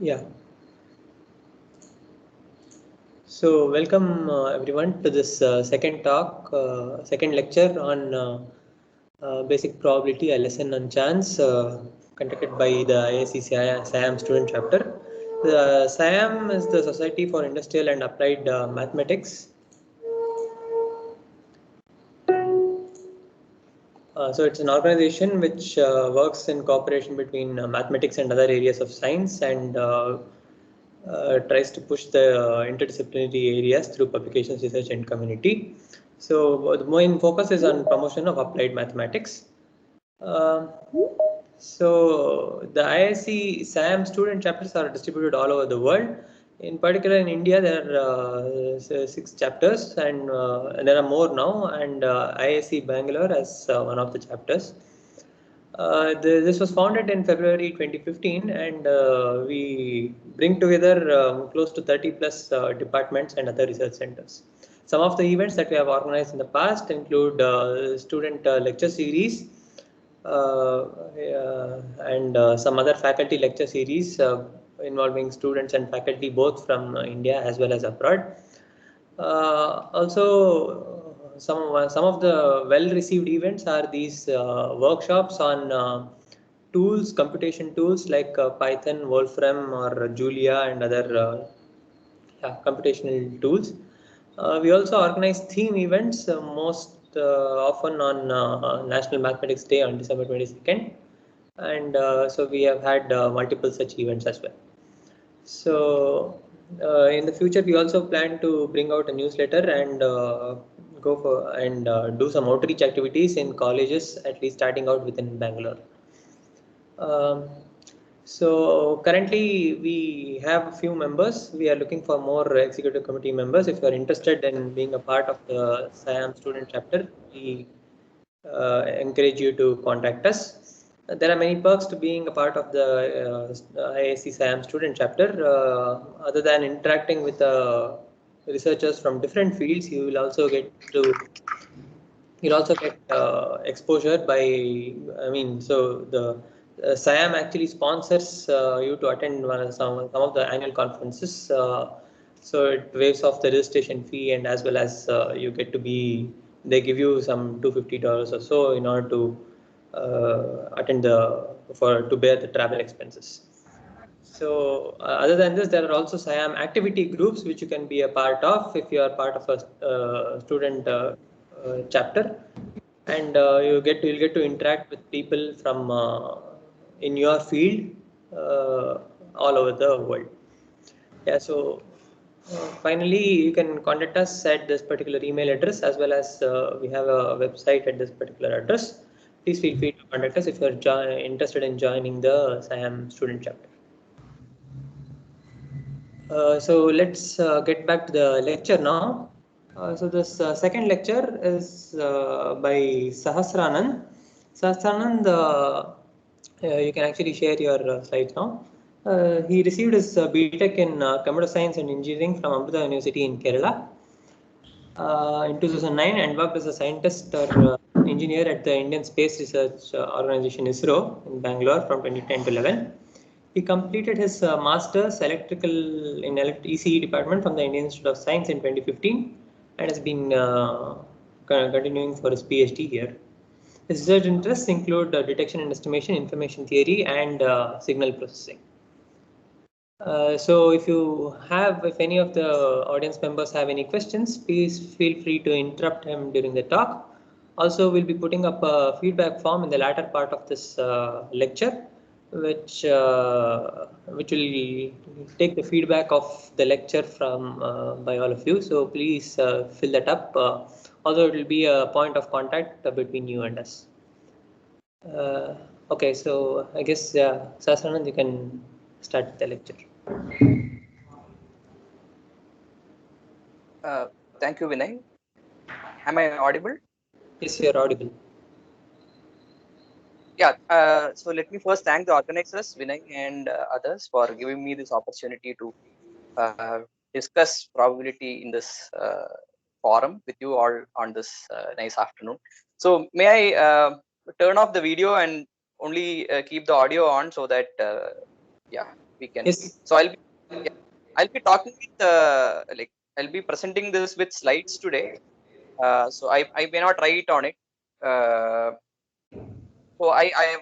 Yeah. So welcome everyone to this second lecture on basic probability, a lesson on chance, conducted by the IISc SIAM student chapter. The SIAM is the Society for Industrial and Applied Mathematics. So it's an organization which works in cooperation between mathematics and other areas of science, and tries to push the interdisciplinary areas through publications, research, and community. So the main focus is on promotion of applied mathematics. So the IISc SIAM student chapters are distributed all over the world. In particular, in India, there are 6 chapters, and there are more now. And IISc Bangalore has one of the chapters. This was founded in February 2015, and we bring together close to 30 plus departments and other research centers. Some of the events that we have organized in the past include student lecture series, and some other faculty lecture series involving students and faculty both from India as well as abroad. Also, some of the well-received events are these workshops on computation tools like Python, Wolfram, or Julia, and other computational tools. We also organize theme events, most often on National Mathematics Day on December 22nd, and so we have had multiple such events as well. So in the future, we also plan to bring out a newsletter and go for and do some outreach activities in colleges, at least starting out within Bangalore. Um, so currently we have a few members. We are looking for more executive committee members. If you are interested in being a part of the SIAM student chapter, we encourage you to contact us. There are many perks to being a part of the IISc SIAM student chapter. Other than interacting with researchers from different fields, you'll also get exposure by, I mean, so the SIAM actually sponsors you to attend some of the annual conferences. So it waives off the registration fee, and as well as they give you some $250 or so in order to to bear the travel expenses. So other than this, there are also SIAM activity groups which you can be a part of if you are part of a student chapter, and you'll get to interact with people from in your field all over the world. Yeah. So finally, you can contact us at this particular email address, as well as we have a website at this particular address. Please feel free to contact us if you're interested in joining the SIAM student chapter. So let's get back to the lecture now. So this second lecture is by Sahasranand. Sahasranand, you can actually share your slides now. He received his BTech in Computer Science and Engineering from Amrita University in Kerala in 2009, and worked as a scientist or engineer at the Indian Space Research Organization ISRO in Bangalore from 2010 to 11. He completed his master's electrical in ECE department from the Indian Institute of Science in 2015, and has been continuing for his PhD here. His research interests include detection and estimation, information theory, and signal processing. So if any of the audience members have any questions, please feel free to interrupt him during the talk. Also, we'll be putting up a feedback form in the latter part of this lecture, which will take the feedback of the lecture from by all of you. So please fill that up. Although it will be a point of contact between you and us. Okay, so I guess Sahasranand, you can start the lecture. Thank you, Vinay. Am I audible? Yes, you're audible. Yeah. So let me first thank the organizers, Vinay and others, for giving me this opportunity to discuss probability in this forum with you all on this nice afternoon. So may I turn off the video and only keep the audio on, so that we can. Yes. So I'll be talking with I'll be presenting this with slides today. So I may not write on it. So I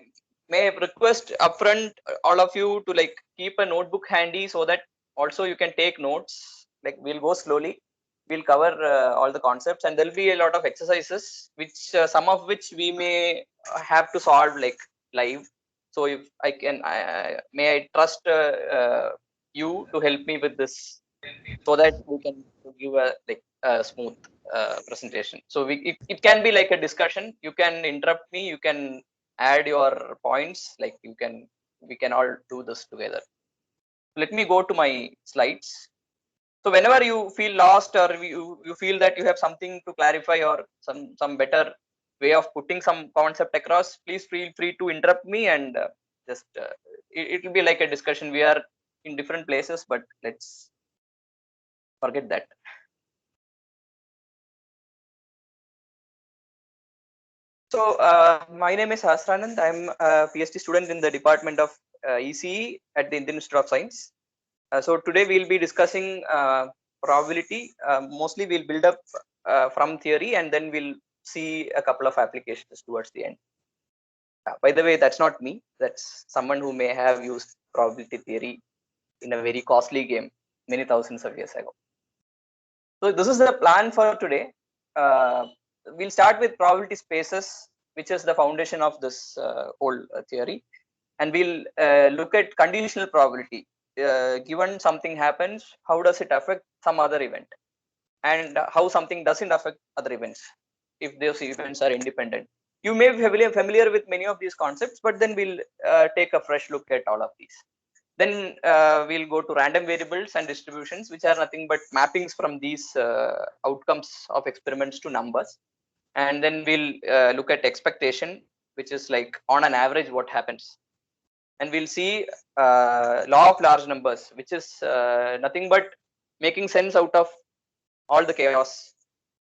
may request upfront all of you to like keep a notebook handy so that also you can take notes. Like we'll go slowly. We'll cover all the concepts, and there'll be a lot of exercises, which some of which we may have to solve like live. So if I can, may I trust you to help me with this so that we can give a like a smooth presentation. So it can be like a discussion. You can interrupt me. You can add your points. Like we can all do this together. Let me go to my slides. So whenever you feel lost or you feel that you have something to clarify or some better way of putting some concept across, please feel free to interrupt me and just it will be like a discussion. We are in different places, but let's forget that. So my name is Hasranand. I'm a PhD student in the Department of ECE at the Indian Institute of Science. So today we'll be discussing probability. Mostly we'll build up from theory and then we'll see a couple of applications towards the end. By the way, that's not me. That's someone who may have used probability theory in a very costly game many thousands of years ago. So this is the plan for today. We'll start with probability spaces, which is the foundation of this whole theory. And we'll look at conditional probability. Given something happens, how does it affect some other event? And how something doesn't affect other events if those events are independent. You may be familiar with many of these concepts, but then we'll take a fresh look at all of these. Then we'll go to random variables and distributions, which are nothing but mappings from these outcomes of experiments to numbers. And then we'll look at expectation, which is like on an average what happens. And we'll see law of large numbers, which is nothing but making sense out of all the chaos.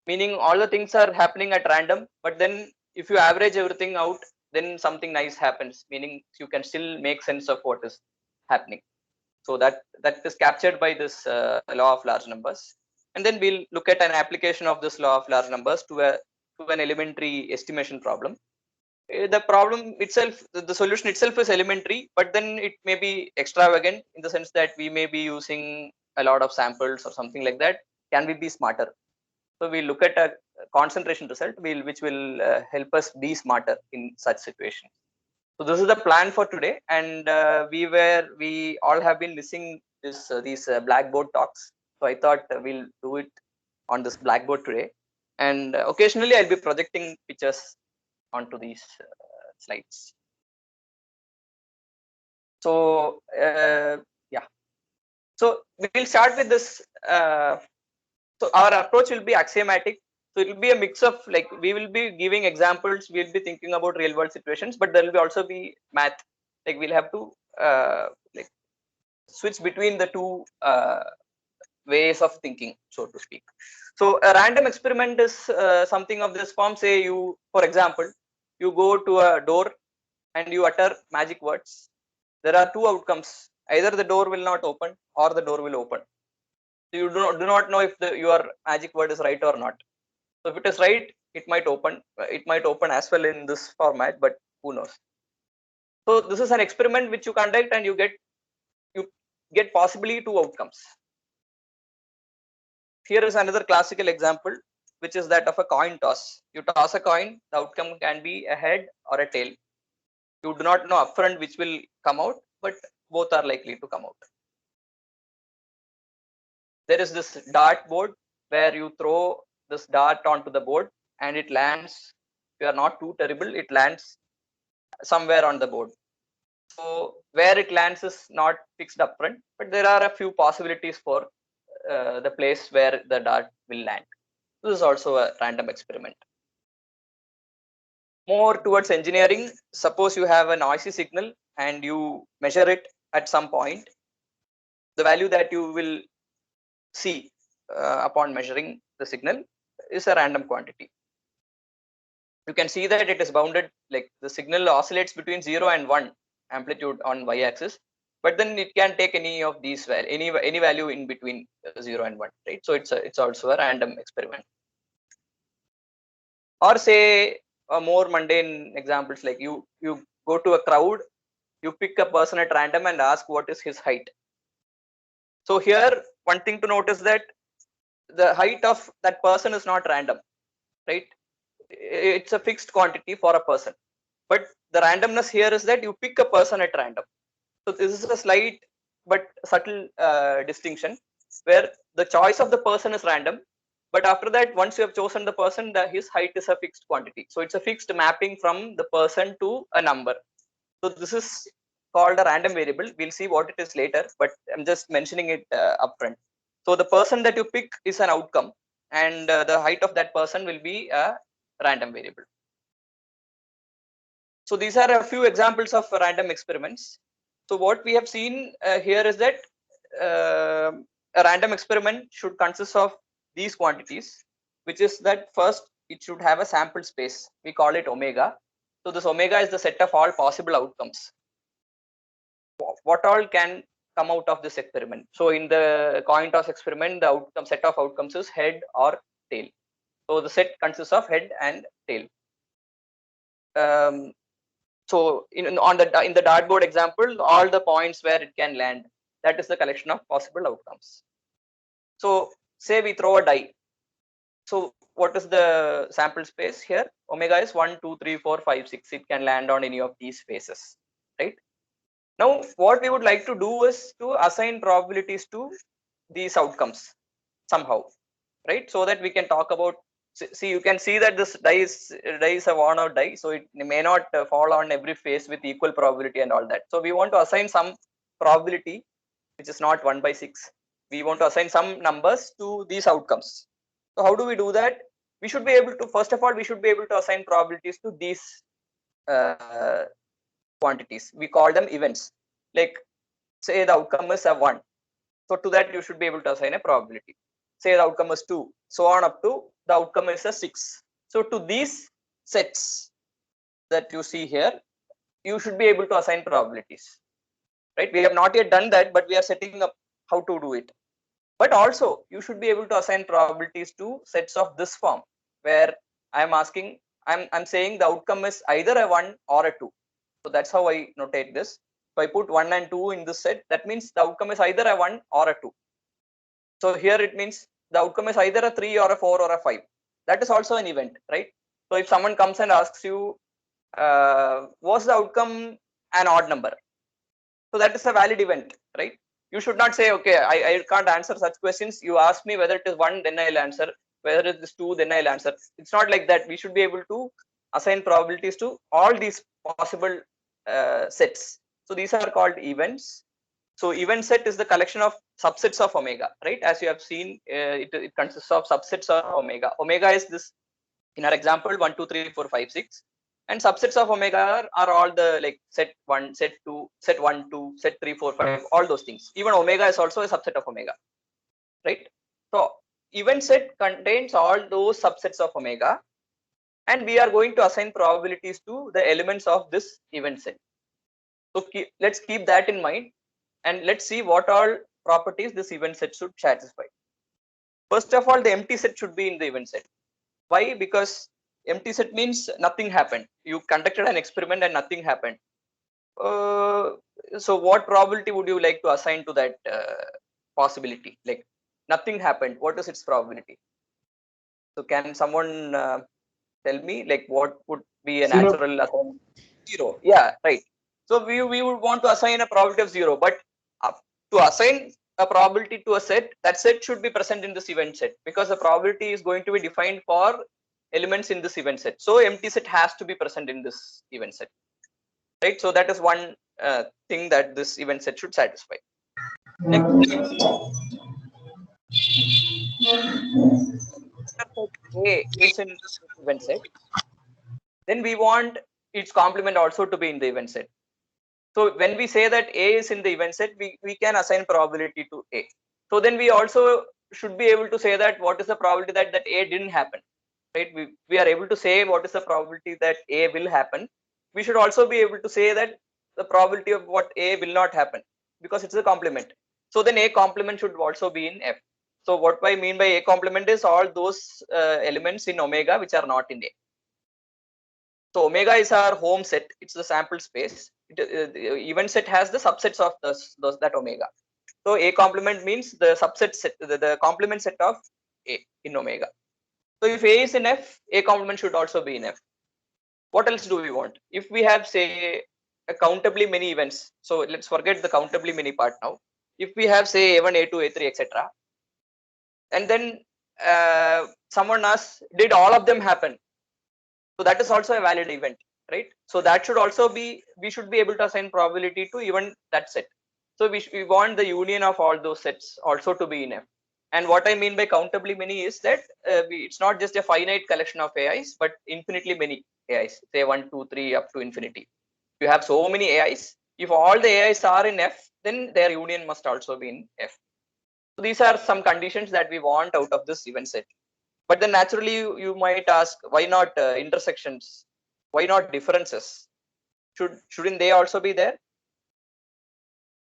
Meaning all the things are happening at random, but then if you average everything out, then something nice happens. Meaning you can still make sense of what is happening. So that is captured by this law of large numbers. And then we'll look at an application of this law of large numbers to an elementary estimation problem. The problem itself, the solution itself is elementary, but then it may be extravagant in the sense that we may be using a lot of samples or something like that. Can we be smarter? So we look at a concentration result, which will help us be smarter in such situations. So this is the plan for today, and we all have been missing these Blackboard talks. So I thought we'll do it on this Blackboard today, and occasionally I'll be projecting pictures onto these slides. So yeah, so we'll start with this. So our approach will be axiomatic. So it will be a mix of like we will be giving examples. We'll be thinking about real world situations, but there will be also be math. Like we'll have to like switch between the two ways of thinking, so to speak. So a random experiment is something of this form. Say you, for example, you go to a door and you utter magic words. There are two outcomes. Either the door will not open or the door will open. So you do not know if your magic word is right or not. So if it is right, it might open. It might open as well in this format, but who knows? So this is an experiment which you conduct and you get possibly two outcomes. Here is another classical example, which is that of a coin toss. You toss a coin, the outcome can be a head or a tail. You do not know upfront which will come out, but both are likely to come out. There is this dart board where you throw this dart onto the board and it lands. If you are not too terrible, it lands somewhere on the board. So where it lands is not fixed upfront, but there are a few possibilities for the place where the dart will land. This is also a random experiment. More towards engineering, suppose you have a noisy signal and you measure it at some point. The value that you will see upon measuring the signal is a random quantity. You can see that it is bounded, like the signal oscillates between 0 and 1 amplitude on y-axis, but then it can take any of these value, any value in between 0 and 1, right? So it's also a random experiment. Or say more mundane examples, like you go to a crowd, you pick a person at random and ask what is his height. So here one thing to note is that the height of that person is not random, right? It's a fixed quantity for a person, but the randomness here is that you pick a person at random. So this is a slight but subtle distinction, where the choice of the person is random, but after that, once you have chosen the person, his height is a fixed quantity. So it's a fixed mapping from the person to a number. So this is called a random variable. We'll see what it is later, but I'm just mentioning it upfront. So the person that you pick is an outcome, and the height of that person will be a random variable. So these are a few examples of random experiments. So what we have seen here is that a random experiment should consist of these quantities, which is that first it should have a sample space. We call it omega. So this omega is the set of all possible outcomes. What all can come out of this experiment? So in the coin toss experiment, the outcome set of outcomes is head or tail. So the set consists of head and tail. So in the dartboard example, all the points where it can land, that is the collection of possible outcomes. So say we throw a die. So what is the sample space here? Omega is 1, 2, 3, 4, 5, 6. It can land on any of these spaces, right? Now what we would like to do is to assign probabilities to these outcomes somehow, right? So that we can talk about, see, you can see that this die is a worn out die, so it may not fall on every face with equal probability and all that. So we want to assign some probability which is not 1 by 6. We want to assign some numbers to these outcomes. So how do we do that? We should be able to, first of all, we should be able to assign probabilities to these quantities. We call them events. Like say the outcome is a 1. So to that you should be able to assign a probability. Say the outcome is 2, so on up to the outcome is a 6. So to these sets that you see here, you should be able to assign probabilities, right? We have not yet done that, but we are setting up how to do it. But also you should be able to assign probabilities to sets of this form, where I'm asking, I'm saying the outcome is either a 1 or a 2. So that's how I notate this. If I put 1 and 2 in this set, that means the outcome is either a 1 or a 2. So here it means the outcome is either a 3 or a 4 or a 5. That is also an event, right? So if someone comes and asks you, was the outcome an odd number? So that is a valid event, right? You should not say, okay, I can't answer such questions. You ask me whether it is 1, then I'll answer. Whether it is 2, then I'll answer. It's not like that. We should be able to assign probabilities to all these possible sets. So these are called events. So event set is the collection of subsets of omega, right? As you have seen, it consists of subsets of omega. Omega is this, in our example, 1, 2, 3, 4, 5, 6. And subsets of omega are all the like set 1, set 2, set 1, 2, set 3, 4, 5, all those things. Even omega is also a subset of omega, right? So event set contains all those subsets of omega, and we are going to assign probabilities to the elements of this event set. So let's keep that in mind, and let's see what all properties this event set should satisfy. First of all, the empty set should be in the event set. Why? Because empty set means nothing happened. You conducted an experiment and nothing happened. So what probability would you like to assign to that possibility? Like nothing happened, what is its probability? So can someone tell me, like, what would be a natural assignment? 0. Yeah, right. So we would want to assign a probability of 0, but to assign a probability to a set, that set should be present in this event set, because the probability is going to be defined for elements in this event set. So empty set has to be present in this event set, right? So that is one thing that this event set should satisfy. Next, A is in this event set, then we want its complement also to be in the event set. So when we say that A is in the event set, we can assign probability to A. So then we also should be able to say that what is the probability that A didn't happen, right? We are able to say what is the probability that A will happen. We should also be able to say that the probability of what A will not happen. because it's a complement. So then A complement should also be in F. So what I mean by A complement is all those elements in omega which are not in A. So omega is our home set. It's the sample space. The event set has the subsets of that omega. So A complement means the subset set, the complement set of A in omega. So if A is in F, A complement should also be in F. What else do we want? If we have, say, countably many events, so let's forget the countably many part now. If we have, say, A1, A2, A3, etc., and then someone asks, did all of them happen? So that is also a valid event, right? So that should also be, we should be able to assign probability to even that set. So we want the union of all those sets also to be in F. And what I mean by countably many is that it's not just a finite collection of AIs, but infinitely many AIs, say 1, 2, 3 up to infinity. You have so many AIs. If all the AIs are in F, then their union must also be in F. So these are some conditions that we want out of this event set. But then naturally you might ask, why not intersections? Why not differences? Shouldn't they also be there?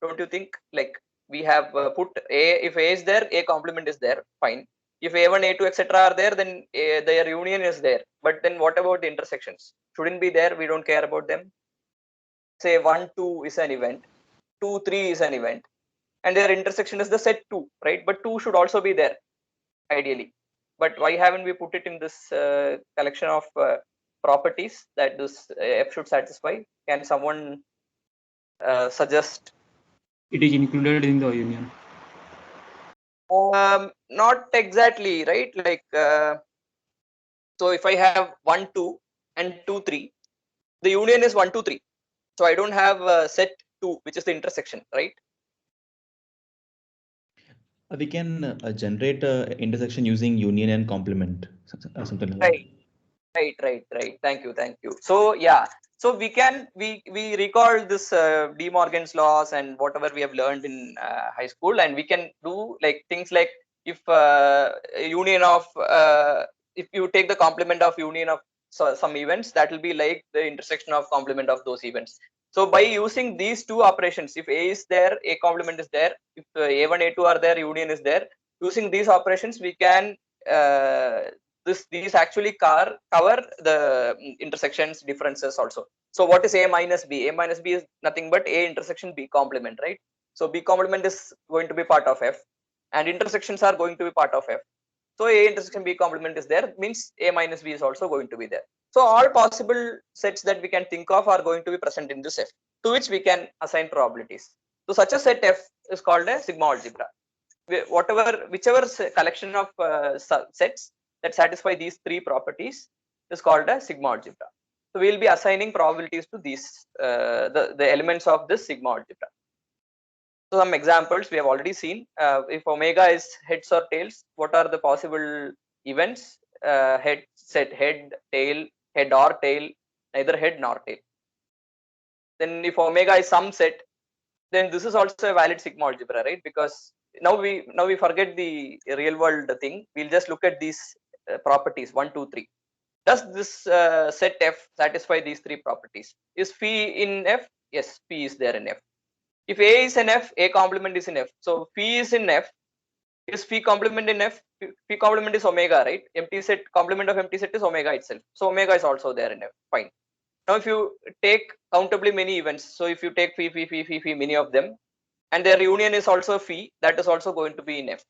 Don't you think? Like we have put A, if A is there, A complement is there, fine. If A1, A2, etc. are there, then their union is there. But then what about the intersections? Shouldn't be there, we don't care about them. Say 1, 2 is an event, 2, 3 is an event, and their intersection is the set 2, right? But 2 should also be there, ideally. But why haven't we put it in this collection of properties that this F should satisfy? Can someone suggest? It is included in the union. Not exactly, right? Like, so if I have 1, 2 and 2, 3, the union is 1, 2, 3. So I don't have set 2, which is the intersection, right? We can generate intersection using union and complement, something like Right. Right. Thank you. So yeah, so we recall this De Morgan's laws and whatever we have learned in high school, and we can do like things like if union of if you take the complement of union of some events, that will be like the intersection of complement of those events. So by using these two operations, if A is there, A complement is there. If A1, A2 are there, union is there. Using these operations, we can these actually cover the intersections differences also. So what is A minus B? A minus B is nothing but A intersection B complement, right? So B complement is going to be part of F, and intersections are going to be part of F. So A intersection B complement is there, means A minus B is also going to be there. So all possible sets that we can think of are going to be present in this F, to which we can assign probabilities. So such a set F is called a sigma algebra. Whichever collection of sets that satisfy these three properties is called a sigma algebra. So we will be assigning probabilities to these the elements of this sigma algebra. So some examples we have already seen. If omega is heads or tails, what are the possible events? Head, set, head, tail, head or tail, neither head nor tail. Then if omega is some set, then this is also a valid sigma algebra, right? Because now we forget the real world thing. We'll just look at these properties 1, 2, 3. Does this set F satisfy these three properties? Is phi in F? Yes, phi is there in F. If A is in F, A complement is in F. So phi is in F. Is phi complement in F? Phi complement is omega, right? Empty set complement of empty set is omega itself. So omega is also there in F. Fine. Now if you take countably many events, so if you take phi, many of them, and their union is also phi, that is also going to be in F.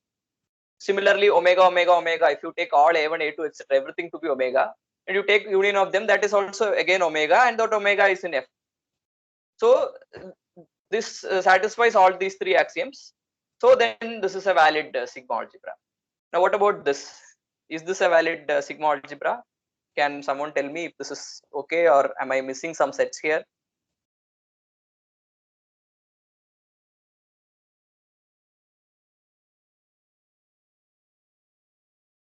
Similarly, omega, if you take all A1, A2, etc., everything to be omega, and you take union of them, that is also again omega, and that omega is in F. So this satisfies all these three axioms. So then this is a valid sigma algebra. Now what about this? Is this a valid sigma algebra? Can someone tell me if this is okay, or am I missing some sets here?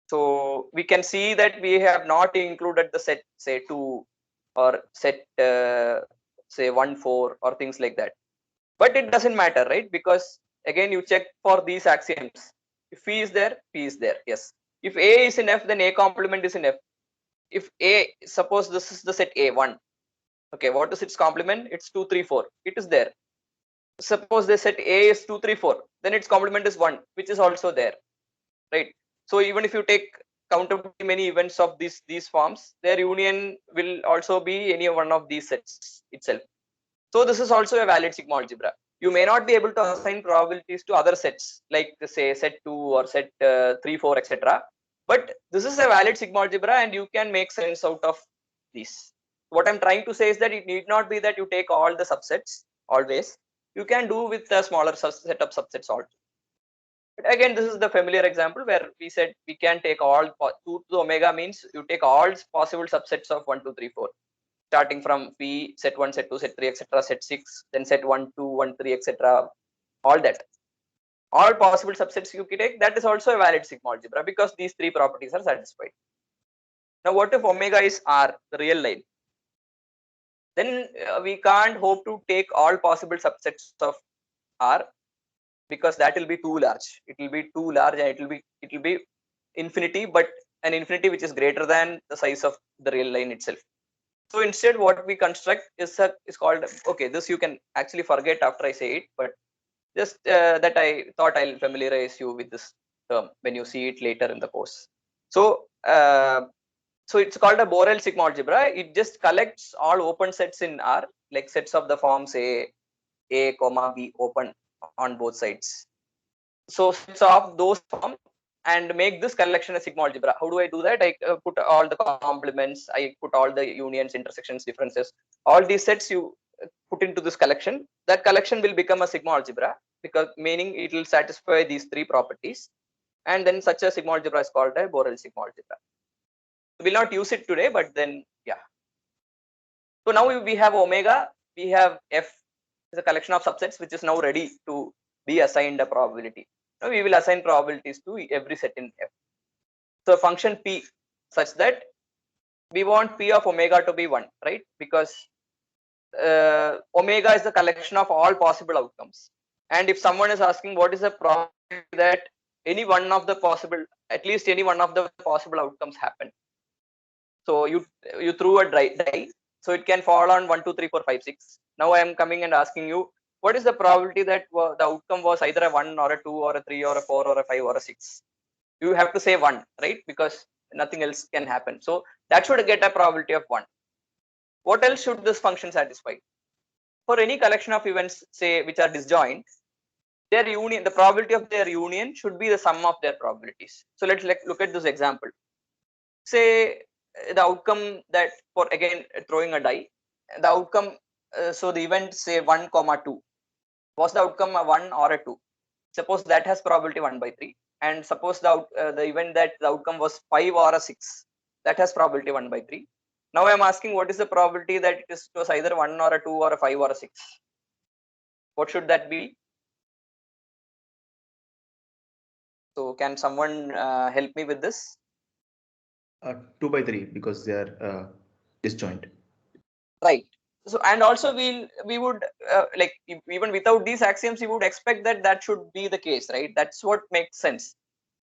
So we can see that we have not included the set say 2 or set say 1, 4 or things like that. But it doesn't matter, right? Because again you check for these axioms. If phi is there, P is there. Yes. If A is in F, then A complement is in F. If A, suppose this is the set A1. Okay, what is its complement? It's 2, 3, 4. It is there. suppose they set A is 2, 3, 4, then its complement is 1, which is also there, right? So even if you take countably many events of these forms, their union will also be any one of these sets itself. So this is also a valid sigma algebra. You may not be able to assign probabilities to other sets, like say set 2 or set 3, 4, etc. But this is a valid sigma algebra, and you can make sense out of these. What I'm trying to say is that it need not be that you take all the subsets always. You can do with a smaller set of subsets also. But again, this is the familiar example where we said we can take all 2 to the omega means you take all possible subsets of 1, 2, 3, 4. Starting from P, set 1, set 2, set 3, etc., set 6, then set 1, 2, 1, 3, etc. All that. All possible subsets you can take, that is also a valid sigma algebra because these three properties are satisfied. Now, what if omega is R, the real line? Then we can't hope to take all possible subsets of R because that will be too large. It will be too large and it will be infinity, but an infinity which is greater than the size of the real line itself. So instead, what we construct is called, okay, this you can actually forget after I say it, but just that I thought I'll familiarize you with this term when you see it later in the course. So, so it's called a Borel sigma algebra. It just collects all open sets in R, like sets of the forms A, comma B open on both sides. So sets of those forms and make this collection a sigma algebra. How do I do that? I put all the complements, I put all the unions, intersections, differences, all these sets you put into this collection. That collection will become a sigma algebra because meaning it will satisfy these three properties, and then such a sigma algebra is called a Borel sigma algebra. We will not use it today, but then yeah. So now we have omega, we have F is a collection of subsets which is now ready to be assigned a probability. Now we will assign probabilities to every set in F. So function P such that we want P of omega to be 1, right? Because omega is the collection of all possible outcomes. And if someone is asking what is the probability that any one of the possible, at least any one of the possible outcomes happen. So you threw a die, so it can fall on 1, 2, 3, 4, 5, 6. Now I am coming and asking you, what is the probability that the outcome was either a 1 or a 2 or a 3 or a 4 or a 5 or a 6? You have to say 1, right? Because nothing else can happen. So that should get a probability of 1. What else should this function satisfy? For any collection of events, say, which are disjoint, their union, the probability of their union should be the sum of their probabilities. So let's look at this example. Say the outcome that, for again throwing a die, the outcome, so the event say 1, 2, was the outcome a 1 or a 2? Suppose that has probability 1 by 3, and suppose the event that the outcome was 5 or a 6, that has probability 1 by 3. Now I am asking what is the probability that it was either 1 or a 2 or a 5 or a 6? What should that be? So can someone help me with this? 2 by 3 because they are disjoint. Right. So and also we would like even without these axioms, you would expect that that should be the case, right? That's what makes sense.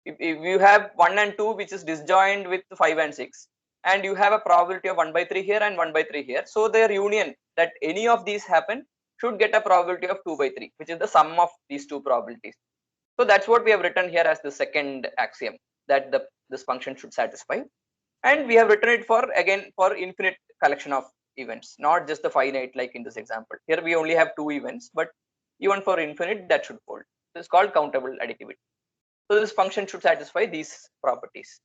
If you have 1 and 2 which is disjoint with 5 and 6, and you have a probability of 1 by 3 here and 1 by 3 here, so their union that any of these happen should get a probability of 2 by 3, which is the sum of these two probabilities. So that's what we have written here as the second axiom that this function should satisfy, and we have written it for again for infinite collection of events, not just the finite like in this example. Here we only have 2 events, but even for infinite that should hold. This is called countable additivity. So this function should satisfy these properties.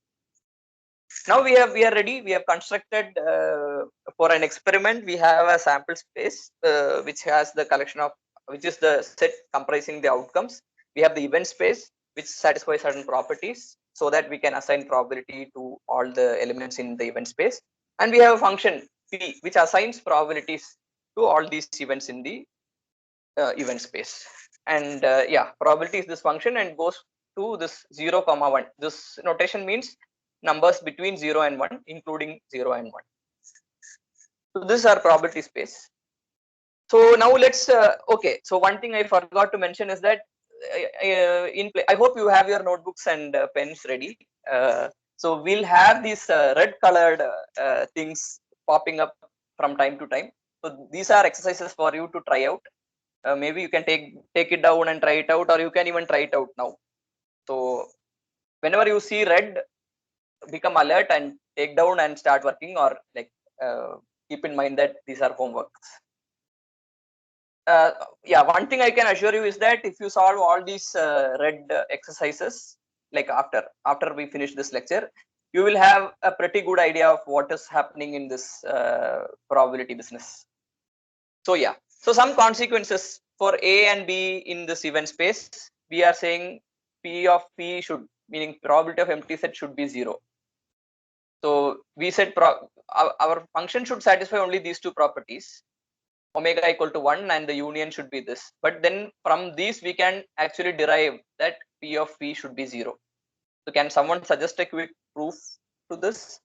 Now we are ready. We have constructed for an experiment. We have a sample space which has the collection of, which is the set comprising the outcomes. We have the event space which satisfies certain properties so that we can assign probability to all the elements in the event space. And we have a function P which assigns probabilities to all these events in the event space. And yeah, probability is this function and goes to this 0, 1. This notation means numbers between 0 and 1, including 0 and 1. So this is our probability space. So now let's okay. So one thing I forgot to mention is that I hope you have your notebooks and pens ready. So we'll have these red colored things popping up from time to time. So these are exercises for you to try out. maybe you can take it down and try it out, or you can even try it out now. So whenever you see red, become alert and take down and start working, or like keep in mind that these are homeworks. Yeah, one thing I can assure you is that if you solve all these red exercises, like after we finish this lecture, you will have a pretty good idea of what is happening in this probability business. So yeah, so some consequences for A and B in this event space, we are saying P of P should, meaning probability of empty set should be 0. So we said our function should satisfy only these two properties, omega equal to 1, and the union should be this. But then from these we can actually derive that P of P should be 0. So can someone suggest a quick proof to this?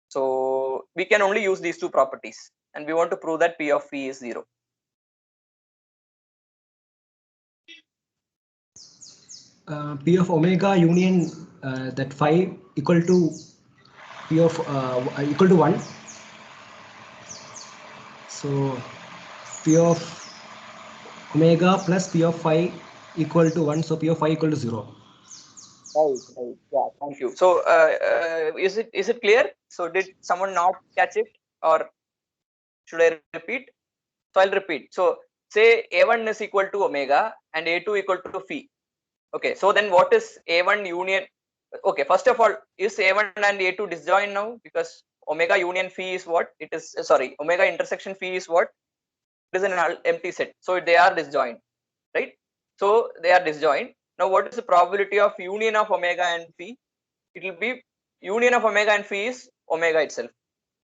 So we can only use these two properties, and we want to prove that P of P is 0. P of omega union that phi equal to P of equal to 1. So P of omega plus P of phi equal to 1. So P of phi equal to 0. Right. Yeah. Thank you. So is it clear? So did someone not catch it, or should I repeat? So I'll repeat. So say A1 is equal to omega and A2 equal to phi. Okay. So then what is A1 union? Okay. First of all, is A1 and A2 disjoint now? Because omega union phi is what? It is, sorry, omega intersection phi is what? It is an empty set. So they are disjoint, right? So they are disjoint. Now what is the probability of union of omega and phi? It will be union of omega and phi is omega itself.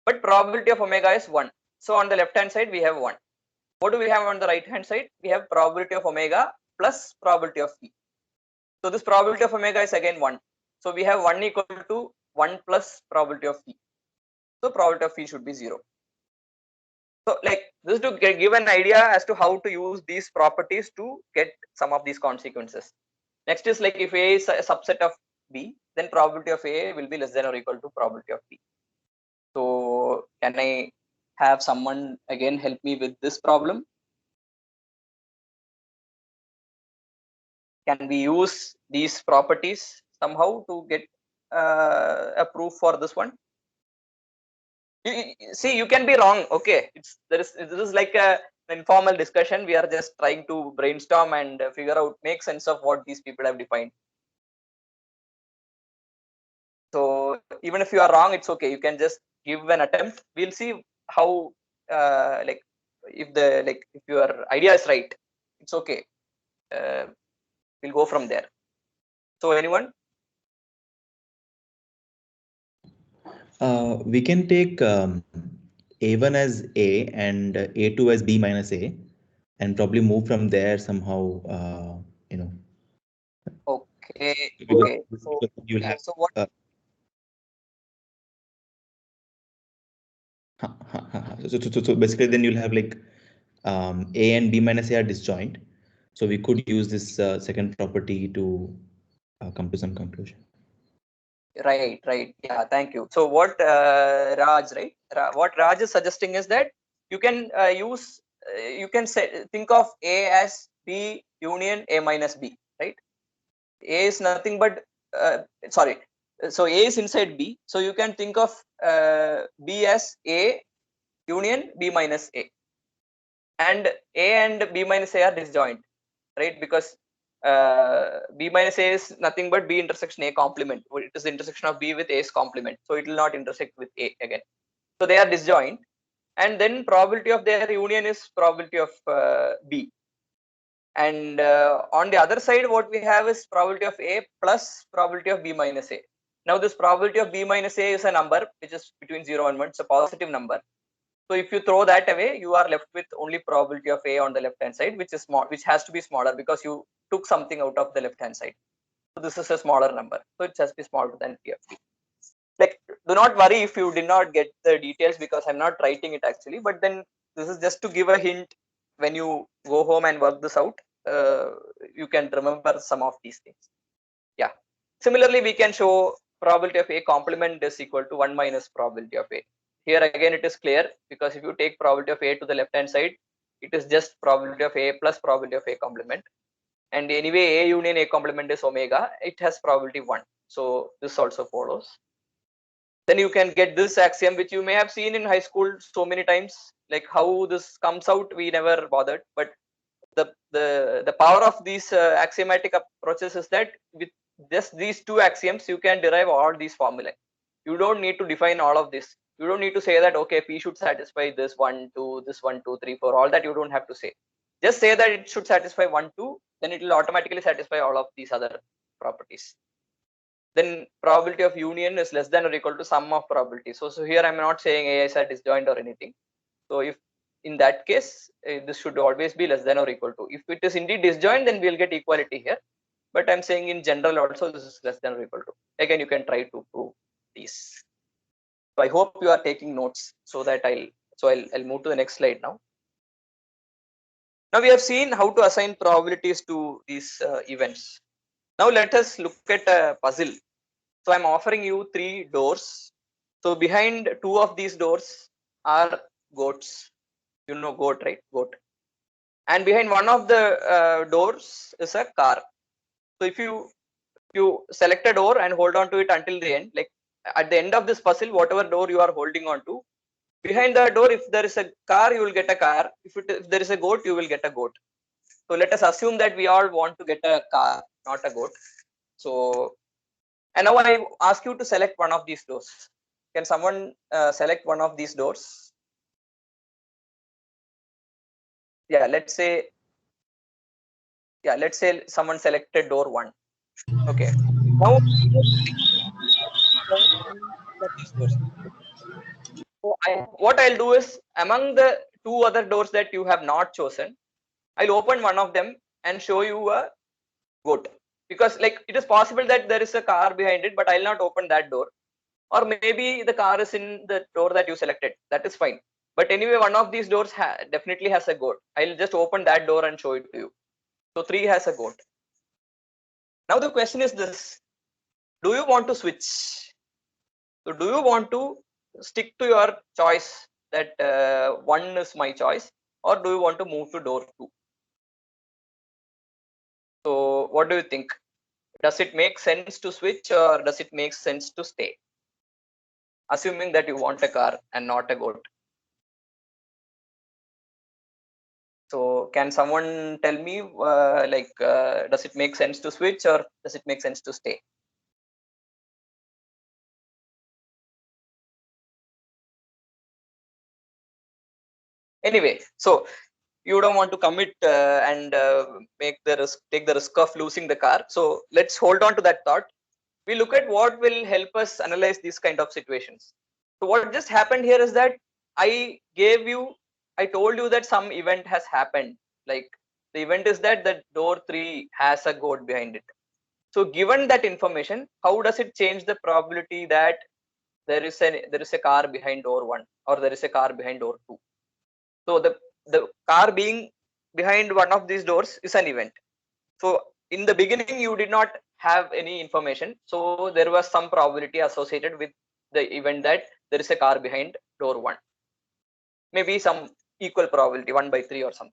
But probability of omega is 1. So on the left hand side, we have 1. What do we have on the right hand side? We have probability of omega plus probability of phi. So this probability of omega is again 1. So we have 1 equal to 1 plus probability of phi. So probability of phi should be 0. So like this to give an idea as to how to use these properties to get some of these consequences. Next is like if A is a subset of B, then probability of A will be less than or equal to probability of B. So can I have someone again help me with this problem? Can we use these properties somehow to get a proof for this one? See, you can be wrong. Okay, this is like a informal discussion. We are just trying to brainstorm and figure out, make sense of what these people have defined. So even if you are wrong, it's okay. You can just give an attempt. We'll see how like if your idea is right, it's okay. We'll go from there. So anyone? We can take A1 as A and A2 as B minus A, and probably move from there somehow. Okay. Because Okay. So you'll have. so what? So basically, then you'll have like A and B minus A are disjoint. So we could use this second property to come to some conclusion. Right. Yeah. Thank you. So what Raj, right? What Raj is suggesting is that you can you can think of A as B union A minus B, right? A is nothing but sorry. So A is inside B. So you can think of B as A union B minus A, and A and B minus A are disjoint, right? Because B minus A is nothing but B intersection A complement. It is the intersection of B with A's complement. So it will not intersect with A again. So they are disjoint. And then probability of their union is probability of B. And on the other side, what we have is probability of A plus probability of B minus A. Now this probability of B minus A is a number which is between 0 and 1. It's a positive number. So if you throw that away, you are left with only probability of A on the left hand side, which is small, which has to be smaller because you took something out of the left hand side. So this is a smaller number. So it has to be smaller than P of P. Like, do not worry if you did not get the details because I'm not writing it actually, but then this is just to give a hint. When you go home and work this out, you can remember some of these things. Yeah. Similarly, we can show probability of A complement is equal to 1 minus probability of A. Here again it is clear, because if you take probability of A to the left hand side, it is just probability of A plus probability of A complement. And anyway, A union A complement is omega, it has probability 1. So this also follows. Then you can get this axiom, which you may have seen in high school so many times. Like how this comes out, we never bothered. But the power of these axiomatic approaches is that with just these two axioms, you can derive all these formulae. You don't need to define all of this. You don't need to say that, okay, P should satisfy this 1, 2, this 1, 2, 3, 4, all that you don't have to say. Just say that it should satisfy 1, 2, then it will automatically satisfy all of these other properties. Then probability of union is less than or equal to sum of probability. So here I'm not saying A is a disjoint or anything. So if in that case, this should always be less than or equal to. If it is indeed disjoint, then we'll get equality here. But I'm saying in general also this is less than or equal to. Again, you can try to prove these. So I hope you are taking notes, so that I'll move to the next slide now. Now we have seen how to assign probabilities to these events. Now let us look at a puzzle. So I'm offering you 3 doors. So behind 2 of these doors are goats. You know goat, right? Goat. And behind one of the doors is a car. So if you select a door and hold on to it until the end, like at the end of this puzzle, whatever door you are holding on to, behind the door, if there is a car, you will get a car. If there is a goat, you will get a goat. So let us assume that we all want to get a car, not a goat. So, and now I ask you to select one of these doors. Can someone select one of these doors? Yeah, let's say someone selected door 1. Okay. Now so what I'll do is, among the 2 other doors that you have not chosen, I'll open one of them and show you a goat. Because like it is possible that there is a car behind it, but I'll not open that door. Or maybe the car is in the door that you selected. That is fine. But anyway, one of these doors definitely has a goat. I'll just open that door and show it to you. So 3 has a goat. Now the question is this: do you want to switch? So do you want to stick to your choice that 1 is my choice, or do you want to move to door 2? So what do you think? Does it make sense to switch, or does it make sense to stay? Assuming that you want a car and not a goat. So can someone tell me does it make sense to switch, or does it make sense to stay? Anyway, so you don't want to commit and take the risk of losing the car. So let's hold on to that thought. We look at what will help us analyze these kind of situations. So what just happened here is that I told you that some event has happened. Like the event is that the door 3 has a goat behind it. So given that information, how does it change the probability that there is a car behind door 1, or there is a car behind door 2? So the car being behind one of these doors is an event. So in the beginning, you did not have any information. So there was some probability associated with the event that there is a car behind door 1. Maybe some equal probability, 1/3 or something.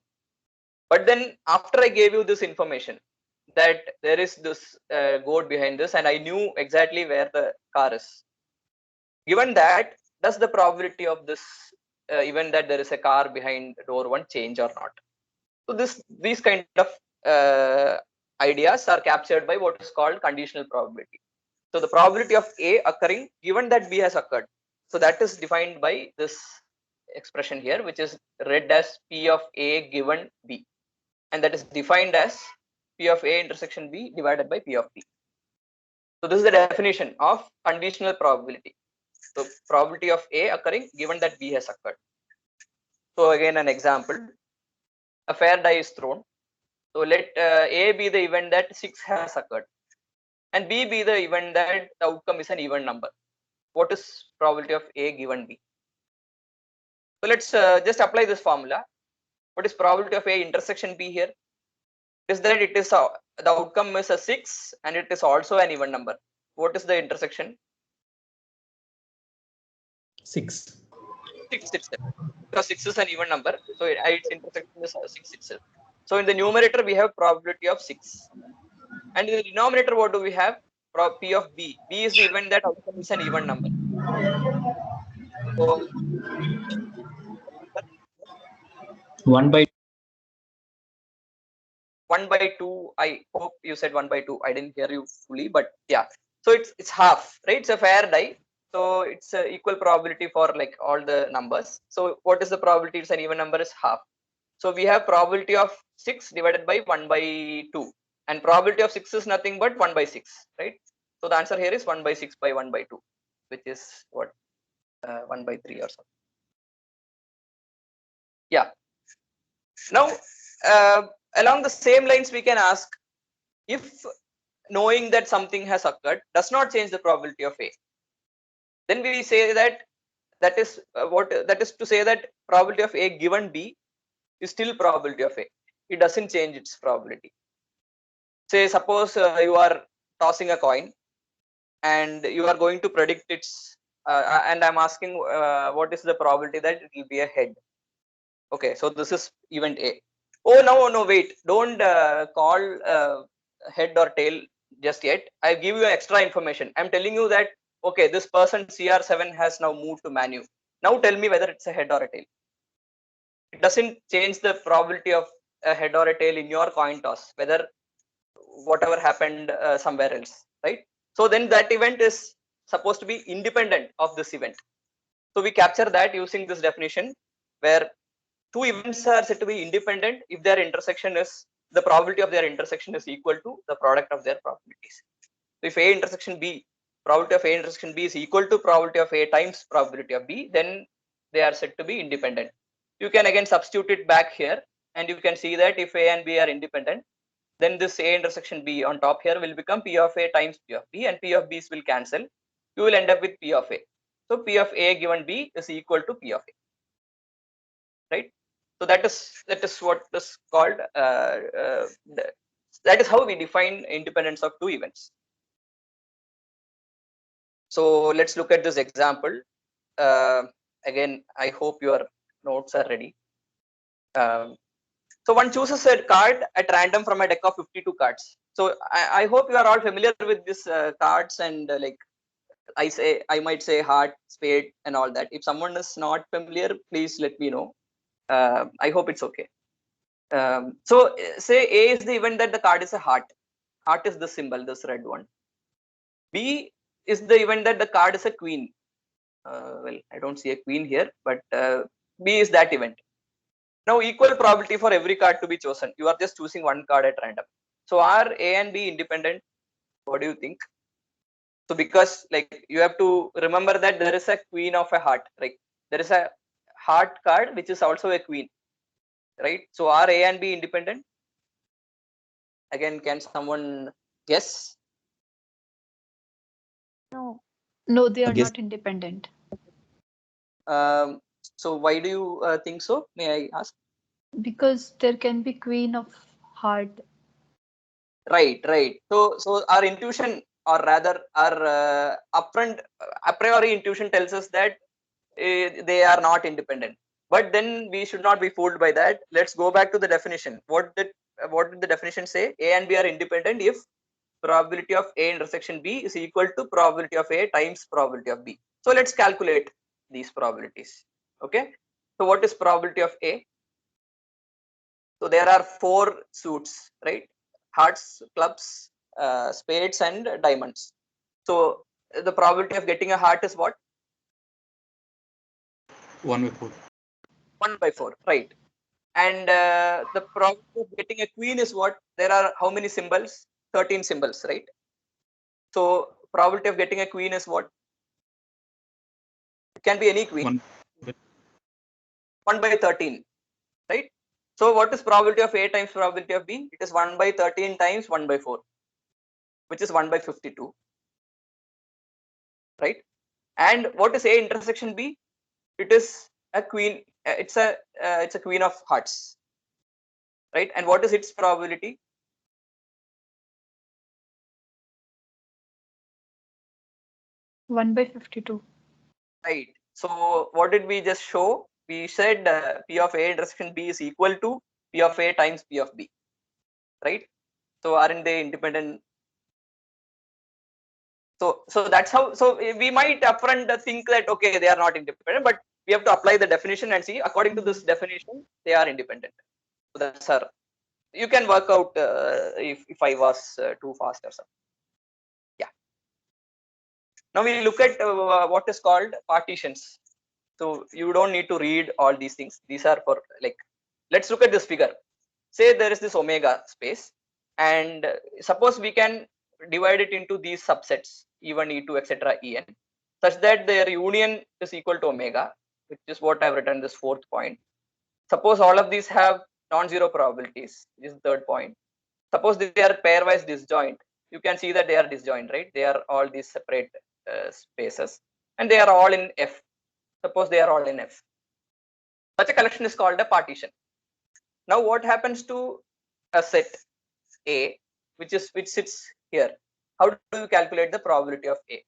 But then after I gave you this information that there is this goat behind this, and I knew exactly where the car is. Given that, does the probability of this event that there is a car behind door 1 change or not? So these kind of ideas are captured by what is called conditional probability. So the probability of A occurring given that B has occurred. So that is defined by this expression here, which is read as P of A given B, and that is defined as P of A intersection B divided by P of B. So this is the definition of conditional probability. So probability of A occurring given that B has occurred. So again, an example: a fair die is thrown. So let A be the event that 6 has occurred, and B be the event that the outcome is an even number. What is probability of A given B? So let's just apply this formula. What is probability of A intersection B here? Is that it is the outcome is a 6 and it is also an even number. what is the intersection? 6. 6 itself, because 6 is an even number, so its intersection is 6 itself. So in the numerator we have probability of 6, and in the denominator what do we have? P of b. B is the event that outcome is an even number. So 1/2. I hope you said 1/2. I didn't hear you fully, but yeah. So it's half, right? It's a fair die. So it's a equal probability for like all the numbers. So what is the probability? It's an even number is half. So we have probability of 6 divided by 1/2, and probability of 6 is nothing but 1/6, right? So the answer here is 1/6 by 1/2, which is what 1/3 or something. Yeah. Now along the same lines, we can ask, if knowing that something has occurred does not change the probability of A, then we say that that is to say that probability of A given B is still probability of A. It doesn't change its probability. Say suppose you are tossing a coin and you are going to predict its and I'm asking what is the probability that it will be a head. Okay, so this is event A. Oh no, wait, don't call head or tail just yet. I give you extra information. I'm telling you that okay, this person CR7 has now moved to Man U. Now tell me whether it's a head or a tail. It doesn't change the probability of a head or a tail in your coin toss, whether whatever happened somewhere else, right? So then that event is supposed to be independent of this event. So we capture that using this definition, where two events are said to be independent if their intersection is, the probability of their intersection is equal to the product of their probabilities. So if A intersection B, probability of A intersection B is equal to probability of A times probability of B, then they are said to be independent. You can again substitute it back here, and you can see that if A and B are independent, then this A intersection B on top here will become P of A times P of B, and P of B's will cancel. You will end up with P of A. So P of A given B is equal to P of A, right? So that is what is called that is how we define independence of two events. So let's look at this example. Again, I hope your notes are ready. So one chooses a card at random from a deck of 52 cards. So I hope you are all familiar with these cards, and like I might say heart, spade, and all that. If someone is not familiar, please let me know. I hope it's okay. So say A is the event that the card is a heart. Heart is the symbol, this red one. B is the event that the card is a queen. Well, I don't see a queen here, but B is that event. Now equal probability for every card to be chosen. You are just choosing one card at random. So are A and B independent? What do you think? So because like you have to remember that there is a queen of a heart, right? There is a heart card which is also a queen, right? So are A and B independent? Again, can someone guess? No, they are guess. not independent. So why do you think so? May I ask? Because there can be queen of heart. Right. So our intuition, or rather our upfront a priori intuition tells us that they are not independent. But then we should not be fooled by that. Let's go back to the definition. What did the definition say? A and B are independent if probability of A intersection B is equal to probability of A times probability of B. So let's calculate these probabilities. Okay. So what is probability of A? So there are 4 suits, right? Hearts, clubs, spades, and diamonds. So the probability of getting a heart is what? 1/4. 1/4, right? And the probability of getting a queen is what? There are how many symbols? 13 symbols, right? So probability of getting a queen is what? It can be any queen. 1/13, right? So what is probability of A times probability of B? It is 1/13 times 1/4, which is 1/52, right? And what is A intersection B? It is a queen. It's a queen of hearts, right? And what is its probability? 1/52. Right. So what did we just show? We said P of A intersection B is equal to P of A times P of B, right? So aren't they independent? So that's how. So we might upfront think that okay, they are not independent, but we have to apply the definition and see according to this definition they are independent. So that's our. You can work out if I was too fast or something. Yeah. Now we look at what is called partitions. So you don't need to read all these things. These are for like, let's look at this figure. Say there is this omega space, and suppose we can divide it into these subsets E1, E2, etc., En, such that their union is equal to omega, which is what I've written this fourth point. Suppose all of these have non-zero probabilities, this is the third point. Suppose they are pairwise disjoint, you can see that they are disjoint, right? They are all these separate spaces, and they are all in F. Suppose they are all in F. Such a collection is called a partition. Now what happens to a set A, which sits here? How do you calculate the probability of A?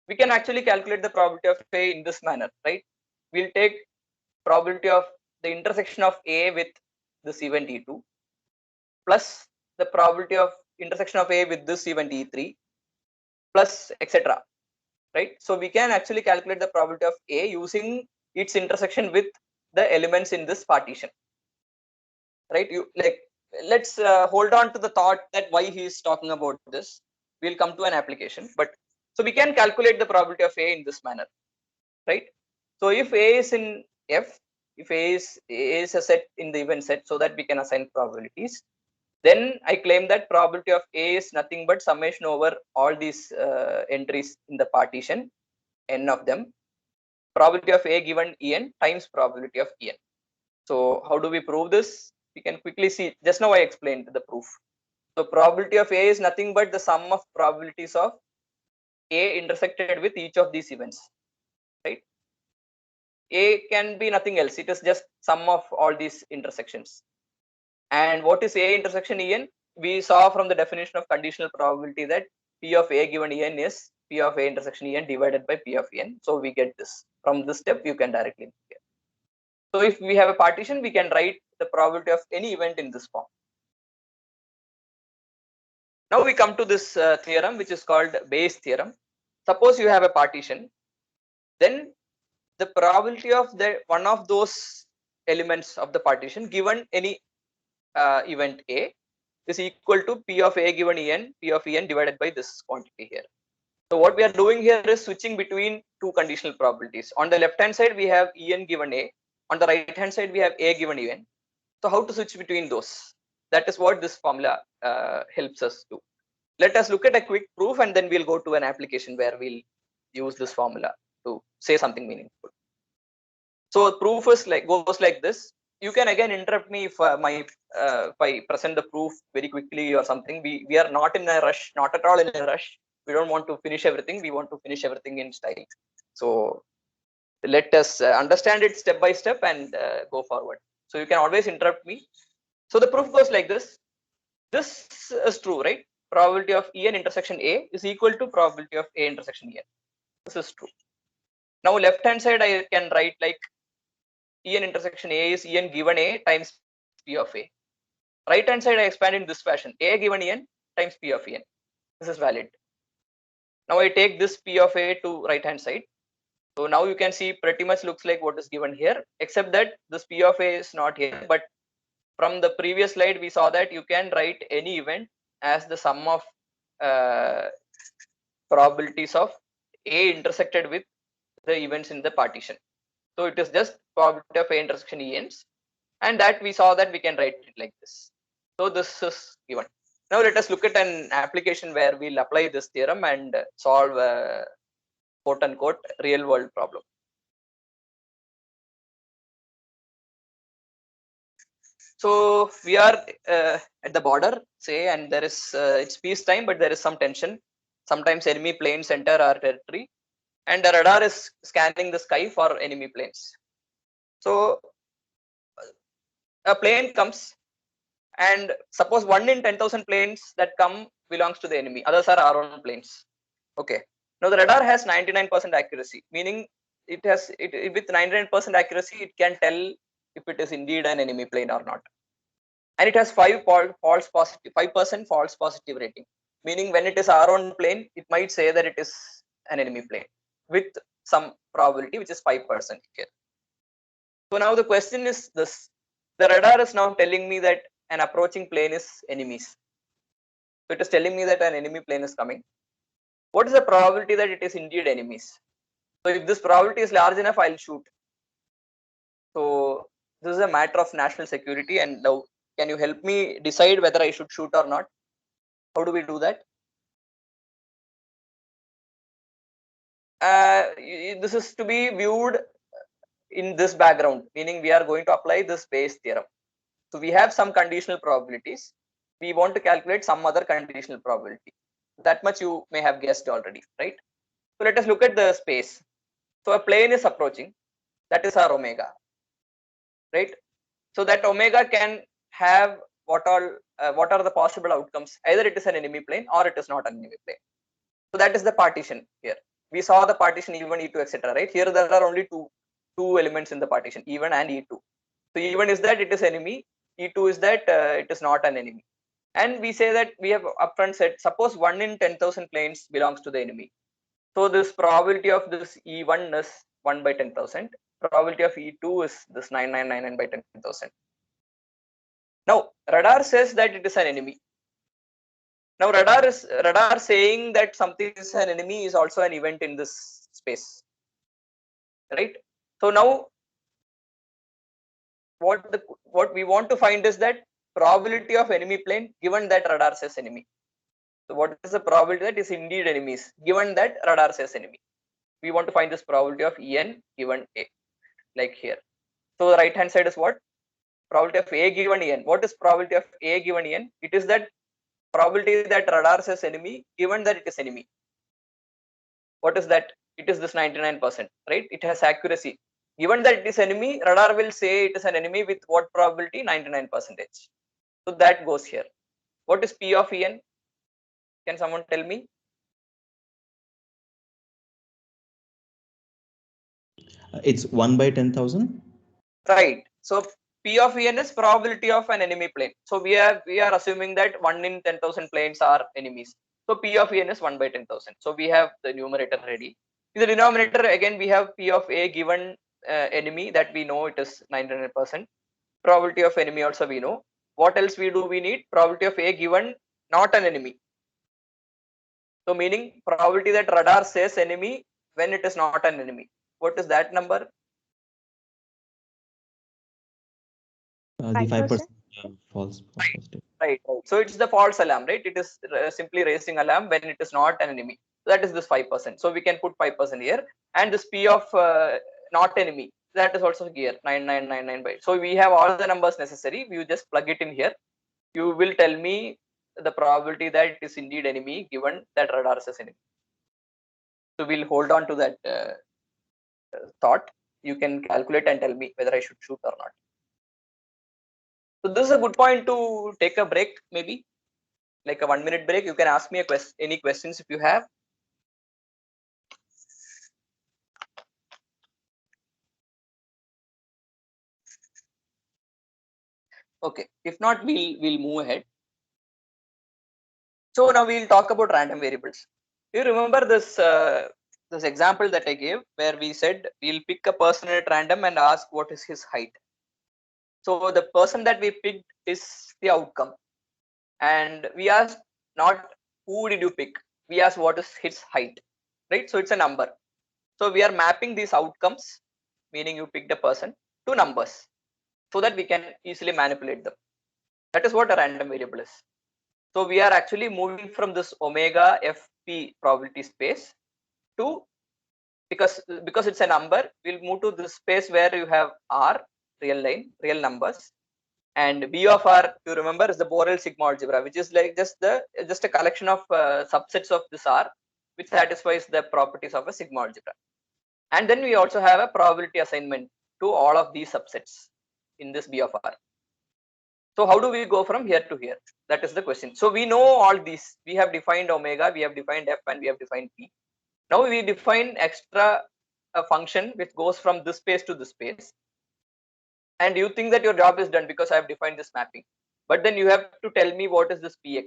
We can actually calculate the probability of A in this manner, right? We'll take probability of the intersection of A with this event E2 plus the probability of intersection of A with this event E3 plus etc. Right? So we can actually calculate the probability of A using its intersection with the elements in this partition. Right? You like, let's hold on to the thought that why he is talking about this. We'll come to an application, but so we can calculate the probability of A in this manner, right? So if A is in F, if A is a set in the event set, so that we can assign probabilities, then I claim that probability of A is nothing but summation over all these entries in the partition, n of them, probability of A given En times probability of En. So how do we prove this? We can quickly see, just now I explained the proof. So probability of A is nothing but the sum of probabilities of A intersected with each of these events, right? A can be nothing else. It is just sum of all these intersections. And what is A intersection En? We saw from the definition of conditional probability that P of A given En is P of A intersection En divided by P of En. So we get this. From this step, you can directly get. So if we have a partition, we can write the probability of any event in this form. Now we come to this theorem, which is called Bayes theorem. Suppose you have a partition, then the probability of the one of those elements of the partition given any event A is equal to P of A given En, P of En divided by this quantity here. So what we are doing here is switching between two conditional probabilities. On the left hand side, we have En given A. On the right hand side, we have A given En. So how to switch between those? That is what this formula helps us do. Let us look at a quick proof, and then we'll go to an application where we'll use this formula to say something meaningful. So proof is like goes like this. You can again interrupt me if if I present the proof very quickly or something. We are not in a rush, not at all in a rush. We don't want to finish everything. We want to finish everything in style. So let us understand it step by step and go forward. So you can always interrupt me. So the proof goes like this. This is true, right? Probability of En intersection A is equal to probability of A intersection En. This is true. Now left hand side I can write like En intersection A is En given A times P of A. Right hand side I expand in this fashion. A given En times P of En. This is valid. Now I take this P of A to right hand side. So now you can see pretty much looks like what is given here, except that this P of A is not here. But from the previous slide, we saw that you can write any event as the sum of probabilities of A intersected with the events in the partition. So it is just probability of A intersection Ens, and that we saw that we can write it like this. So this is given. Now let us look at an application where we'll apply this theorem and solve a quote unquote real world problem. So we are at the border, say, and there is it's peacetime, but there is some tension. Sometimes enemy planes enter our territory, and the radar is scanning the sky for enemy planes. So a plane comes, and suppose 1 in 10,000 planes that come belongs to the enemy. Others are our own planes. Okay. Now the radar has 99% accuracy, meaning it has with 99% accuracy, it can tell if it is indeed an enemy plane or not. And it has 5% false positive rating, meaning when it is our own plane, it might say that it is an enemy plane with some probability, which is 5% here. So now the question is this: the radar is now telling me that an approaching plane is enemies. So it is telling me that an enemy plane is coming. What is the probability that it is indeed enemies? So if this probability is large enough, I'll shoot. So this is a matter of national security. And now, can you help me decide whether I should shoot or not? How do we do that? This is to be viewed in this background, meaning we are going to apply this Bayes theorem. So we have some conditional probabilities. We want to calculate some other conditional probability. That much you may have guessed already, right? So let us look at the space. So a plane is approaching. That is our omega, right? So that omega can have what are the possible outcomes? Either it is an enemy plane or it is not an enemy plane. So that is the partition here. We saw the partition E1, E2, etc. Right? Here there are only two elements in the partition, E1 and E2. So E1 is that it is enemy. E2 is that it is not an enemy. And we say that we have upfront said, suppose 1 in 10,000 planes belongs to the enemy. So this probability of this E1 is 1 by 10,000. Probability of E2 is this 9999 by 10,000. Now radar says that it is an enemy. Now radar saying that something is an enemy is also an event in this space, right? So now what we want to find is that probability of enemy plane given that radar says enemy. So what is the probability that is indeed enemies given that radar says enemy? We want to find this probability of En given A, like here. So the right hand side is what? Probability of A given En. What is probability of A given En? It is that probability that radar says enemy given that it is enemy. What is that? It is this 99%, right? It has accuracy. Given that it is enemy, radar will say it is an enemy with what probability? 99%. So that goes here. What is P of En? Can someone tell me? It's 1 by 10,000. Right. So P of En is probability of an enemy plane. So we are assuming that 1 in 10,000 planes are enemies. So P of En is 1 by 10,000. So we have the numerator ready. In the denominator, again, we have P of A given enemy that we know it is 99%. Probability of enemy also we know. What else we do? We need probability of A given not an enemy. So meaning probability that radar says enemy when it is not an enemy. What is that number? The 5% false positive. Right. So it's the false alarm, right? It is simply raising alarm when it is not an enemy. So that is this 5%. So we can put 5% here, and this P of not enemy, that is also here 9999 by. So we have all the numbers necessary. You just plug it in here. You will tell me the probability that it is indeed enemy given that radar says enemy. So we'll hold on to that thought. You can calculate and tell me whether I should shoot or not. So this is a good point to take a break, maybe like a 1-minute break. You can ask me any questions if you have. Okay, if not, we'll move ahead. So now we'll talk about random variables. Do you remember this this example that I gave where we said we'll pick a person at random and ask what is his height? So the person that we picked is the outcome, and we asked not who did you pick, we asked what is his height, right? So it's a number. So we are mapping these outcomes, meaning you picked a person, to numbers so that we can easily manipulate them. That is what a random variable is. So we are actually moving from this omega fp probability space to, because it's a number, we'll move to this space where you have r, real line, real numbers, and B of R, you remember, is the Borel sigma algebra, which is like just a collection of subsets of this R, which satisfies the properties of a sigma algebra. And then we also have a probability assignment to all of these subsets in this B of R. So how do we go from here to here? That is the question. So we know all these. We have defined omega, we have defined f, and we have defined p. Now we define extra a function which goes from this space to this space, and you think that your job is done because I have defined this mapping, but then you have to tell me what is this px,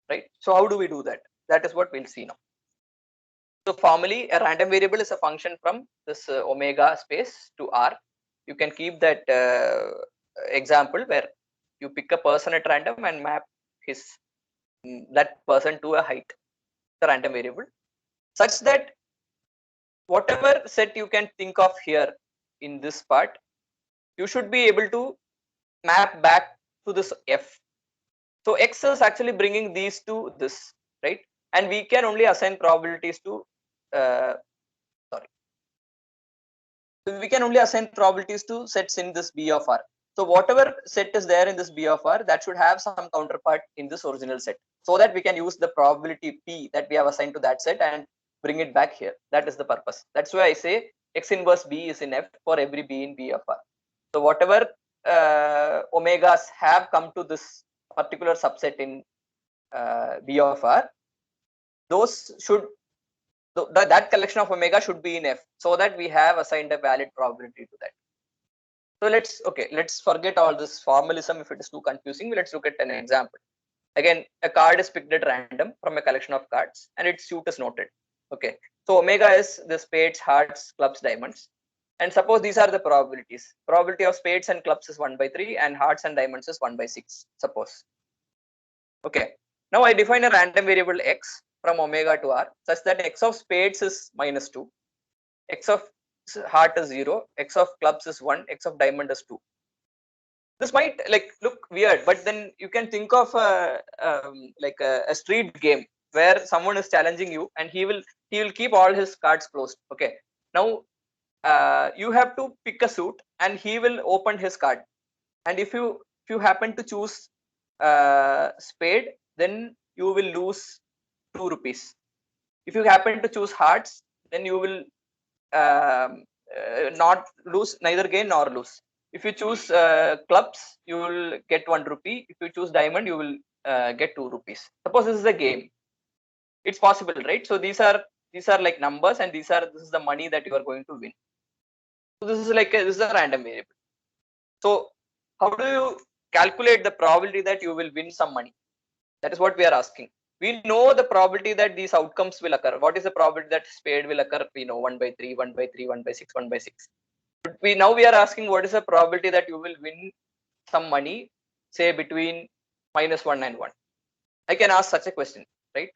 right? So how do we do that? That is what we'll see now. So formally, a random variable is a function from this omega space to R. You can keep that example where you pick a person at random and map his that person to a height, the random variable, such that whatever set you can think of here in this part, you should be able to map back to this f. So x is actually bringing these to this, right? And we can only assign probabilities to so we can only assign probabilities to sets in this B of R. So whatever set is there in this B of R, that should have some counterpart in this original set, so that we can use the probability P that we have assigned to that set and bring it back here. That is the purpose. That's why I say X inverse B is in F for every B in B of R. So whatever omegas have come to this particular subset in B of R, those should that collection of omega should be in F, so that we have assigned a valid probability to that. So let's forget all this formalism if it is too confusing. Let's look at an example. Again, a card is picked at random from a collection of cards and its suit is noted. Okay, so omega is the spades, hearts, clubs, diamonds, and suppose these are the probabilities. Probability of spades and clubs is 1/3 and hearts and diamonds is 1/6, suppose. Okay, now I define a random variable x from omega to R such that x of spades is -2, x of heart is 0, x of clubs is 1, x of diamond is 2. This might look weird, but then you can think of a street game where someone is challenging you and he will keep all his cards closed. Okay, now you have to pick a suit and he will open his card, and if you happen to choose spade, then you will lose 2 rupees. If you happen to choose hearts, then you will not lose, neither gain nor lose. If you choose clubs, you will get 1 rupee. If you choose diamond, you will get 2 rupees. Suppose this is a game. It's possible, right? So these are like numbers, and this is the money that you are going to win. So this is this is a random variable. So how do you calculate the probability that you will win some money? That is what we are asking. We know the probability that these outcomes will occur. What is the probability that spade will occur? We know 1/3, 1/3, 1/6, 1/6. But we are asking what is the probability that you will win some money, say between -1 and 1. I can ask such a question, right?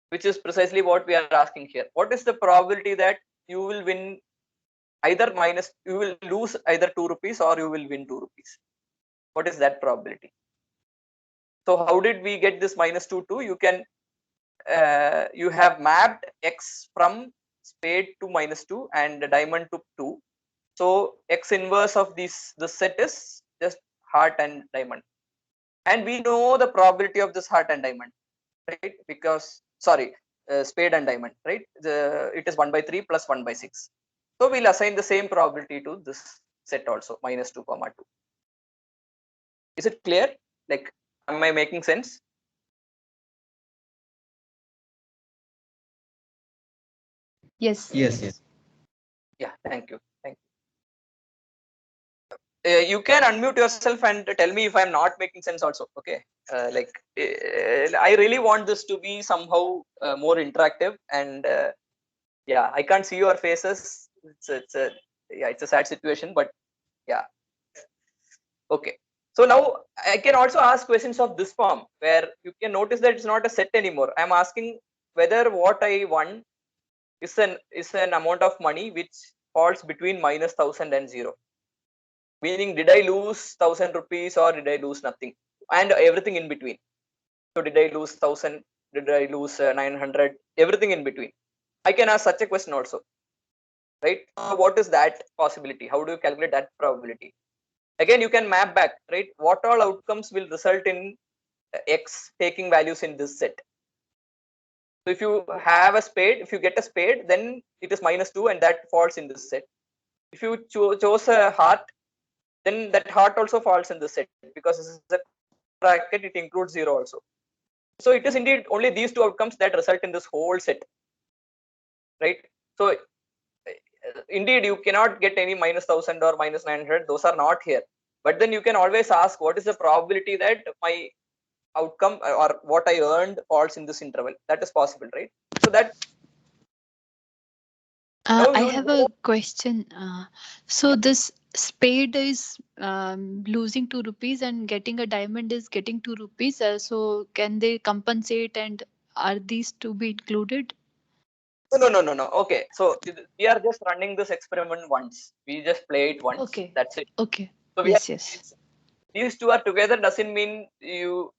Which is precisely what we are asking here. What is the probability that you will win either you will lose either 2 rupees or you will win 2 rupees? What is that probability? So how did we get this -2, 2? You can you have mapped x from spade to -2 and diamond to 2. So x inverse of this set is just heart and diamond, and we know the probability of this heart and diamond, right? Because spade and diamond, right? It is 1/3 plus 1/6. So we'll assign the same probability to this set also, -2, 2. Is it clear? Like, am I making sense? Yes. Yes. Yeah, thank you. You can unmute yourself and tell me if I'm not making sense also. Okay, I really want this to be somehow more interactive, and yeah, I can't see your faces. It's a sad situation, but yeah. Okay, so now I can also ask questions of this form where you can notice that it's not a set anymore. I'm asking whether what I won is an amount of money which falls between -1000 and 0. Meaning, did I lose 1000 rupees or did I lose nothing, and everything in between? So did I lose 1000? Did I lose 900? Everything in between. I can ask such a question also, right? So what is that possibility? How do you calculate that probability? Again, you can map back, right? What all outcomes will result in x taking values in this set? So if you have a spade, if you get a spade, then it is -2 and that falls in this set. If you chose a heart, then that heart also falls in the set because this is a bracket, it includes 0 also. So it is indeed only these two outcomes that result in this whole set. right? So indeed, you cannot get any minus 1000 or minus 900. Those are not here. But then you can always ask, what is the probability that my outcome or what I earned falls in this interval? That is possible, right? So that I you have know, a question. So this spade is losing 2 rupees and getting a diamond is getting 2 rupees. So can they compensate, and are these to be included? no. Okay, so we are just running this experiment once. We just play it once. Okay. That's it. Okay. So Yes. these two are together doesn't mean you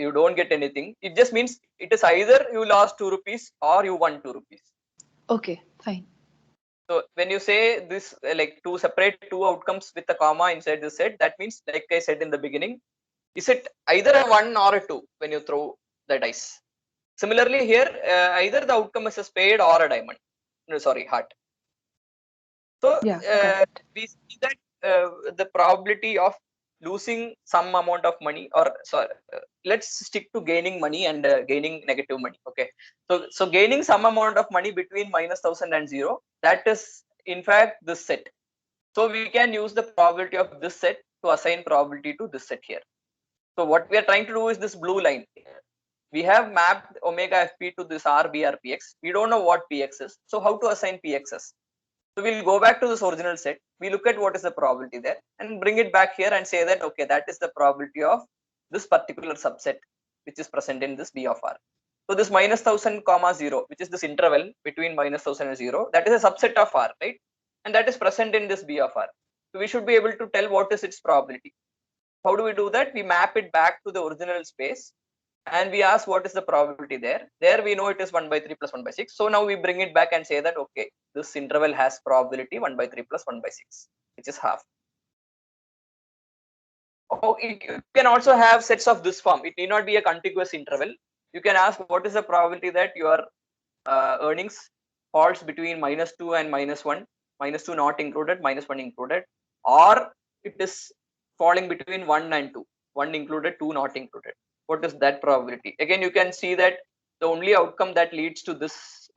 you don't get anything. It just means it is either you lost 2 rupees or you won 2 rupees. Okay. Fine. So when you say this, like to separate two outcomes with a comma inside the set, that means, like I said in the beginning, is it either a 1 or a 2 when you throw the dice? Similarly here, either the outcome is a spade or a diamond. No, sorry, heart. So Yeah. Got it. we see that the probability of losing some amount of money, or sorry, let's stick to gaining money and gaining negative money. Okay, so gaining some amount of money between minus 1000 and 0, that is in fact this set. So we can use the probability of this set to assign probability to this set here. So what we are trying to do is this blue line. We have mapped omega fp to this RBRPX. We don't know what PX is. So how to assign PXs? So we'll go back to this original set. We look at what is the probability there and bring it back here and say that, okay, that is the probability of this particular subset, which is present in this B of R. So this minus 1000 comma 0, which is this interval between minus 1000 and 0, that is a subset of R, right? And that is present in this B of R. So we should be able to tell what is its probability. How do we do that? We map it back to the original space and we ask what is the probability there. There we know it is 1 by 3 plus 1 by 6. So now we bring it back and say that, okay, this interval has probability 1 by 3 plus 1 by 6, which is half. Oh, you can also have sets of this form. It need not be a contiguous interval. You can ask what is the probability that your earnings falls between minus 2 and minus 1, minus 2 not included, minus 1 included, or it is falling between 1 and 2, 1 included, 2 not included. What is that probability? Again, you can see that the only outcome that leads to this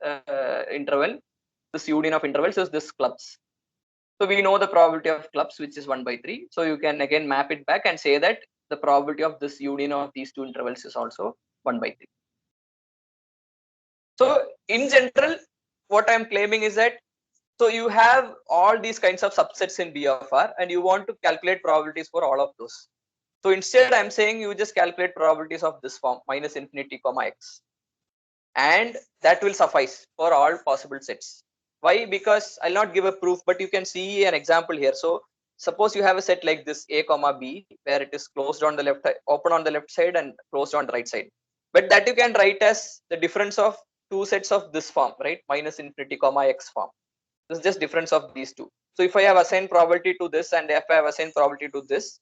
interval, this union of intervals, is this clubs. So we know the probability of clubs, which is 1 by 3. So you can again map it back and say that the probability of this union of these two intervals is also 1 by 3. So in general, what I'm claiming is that, so you have all these kinds of subsets in B of R and you want to calculate probabilities for all of those. So instead I'm saying you just calculate probabilities of this form, minus infinity comma x, and that will suffice for all possible sets. Why? Because I'll not give a proof, but you can see an example here. So suppose you have a set like this a comma b, where it is closed on the left, open on the left side and closed on the right side, but that you can write as the difference of two sets of this form, right? Minus infinity comma x form. This is just difference of these two. So if I have assigned probability to this and if I have assigned probability to this,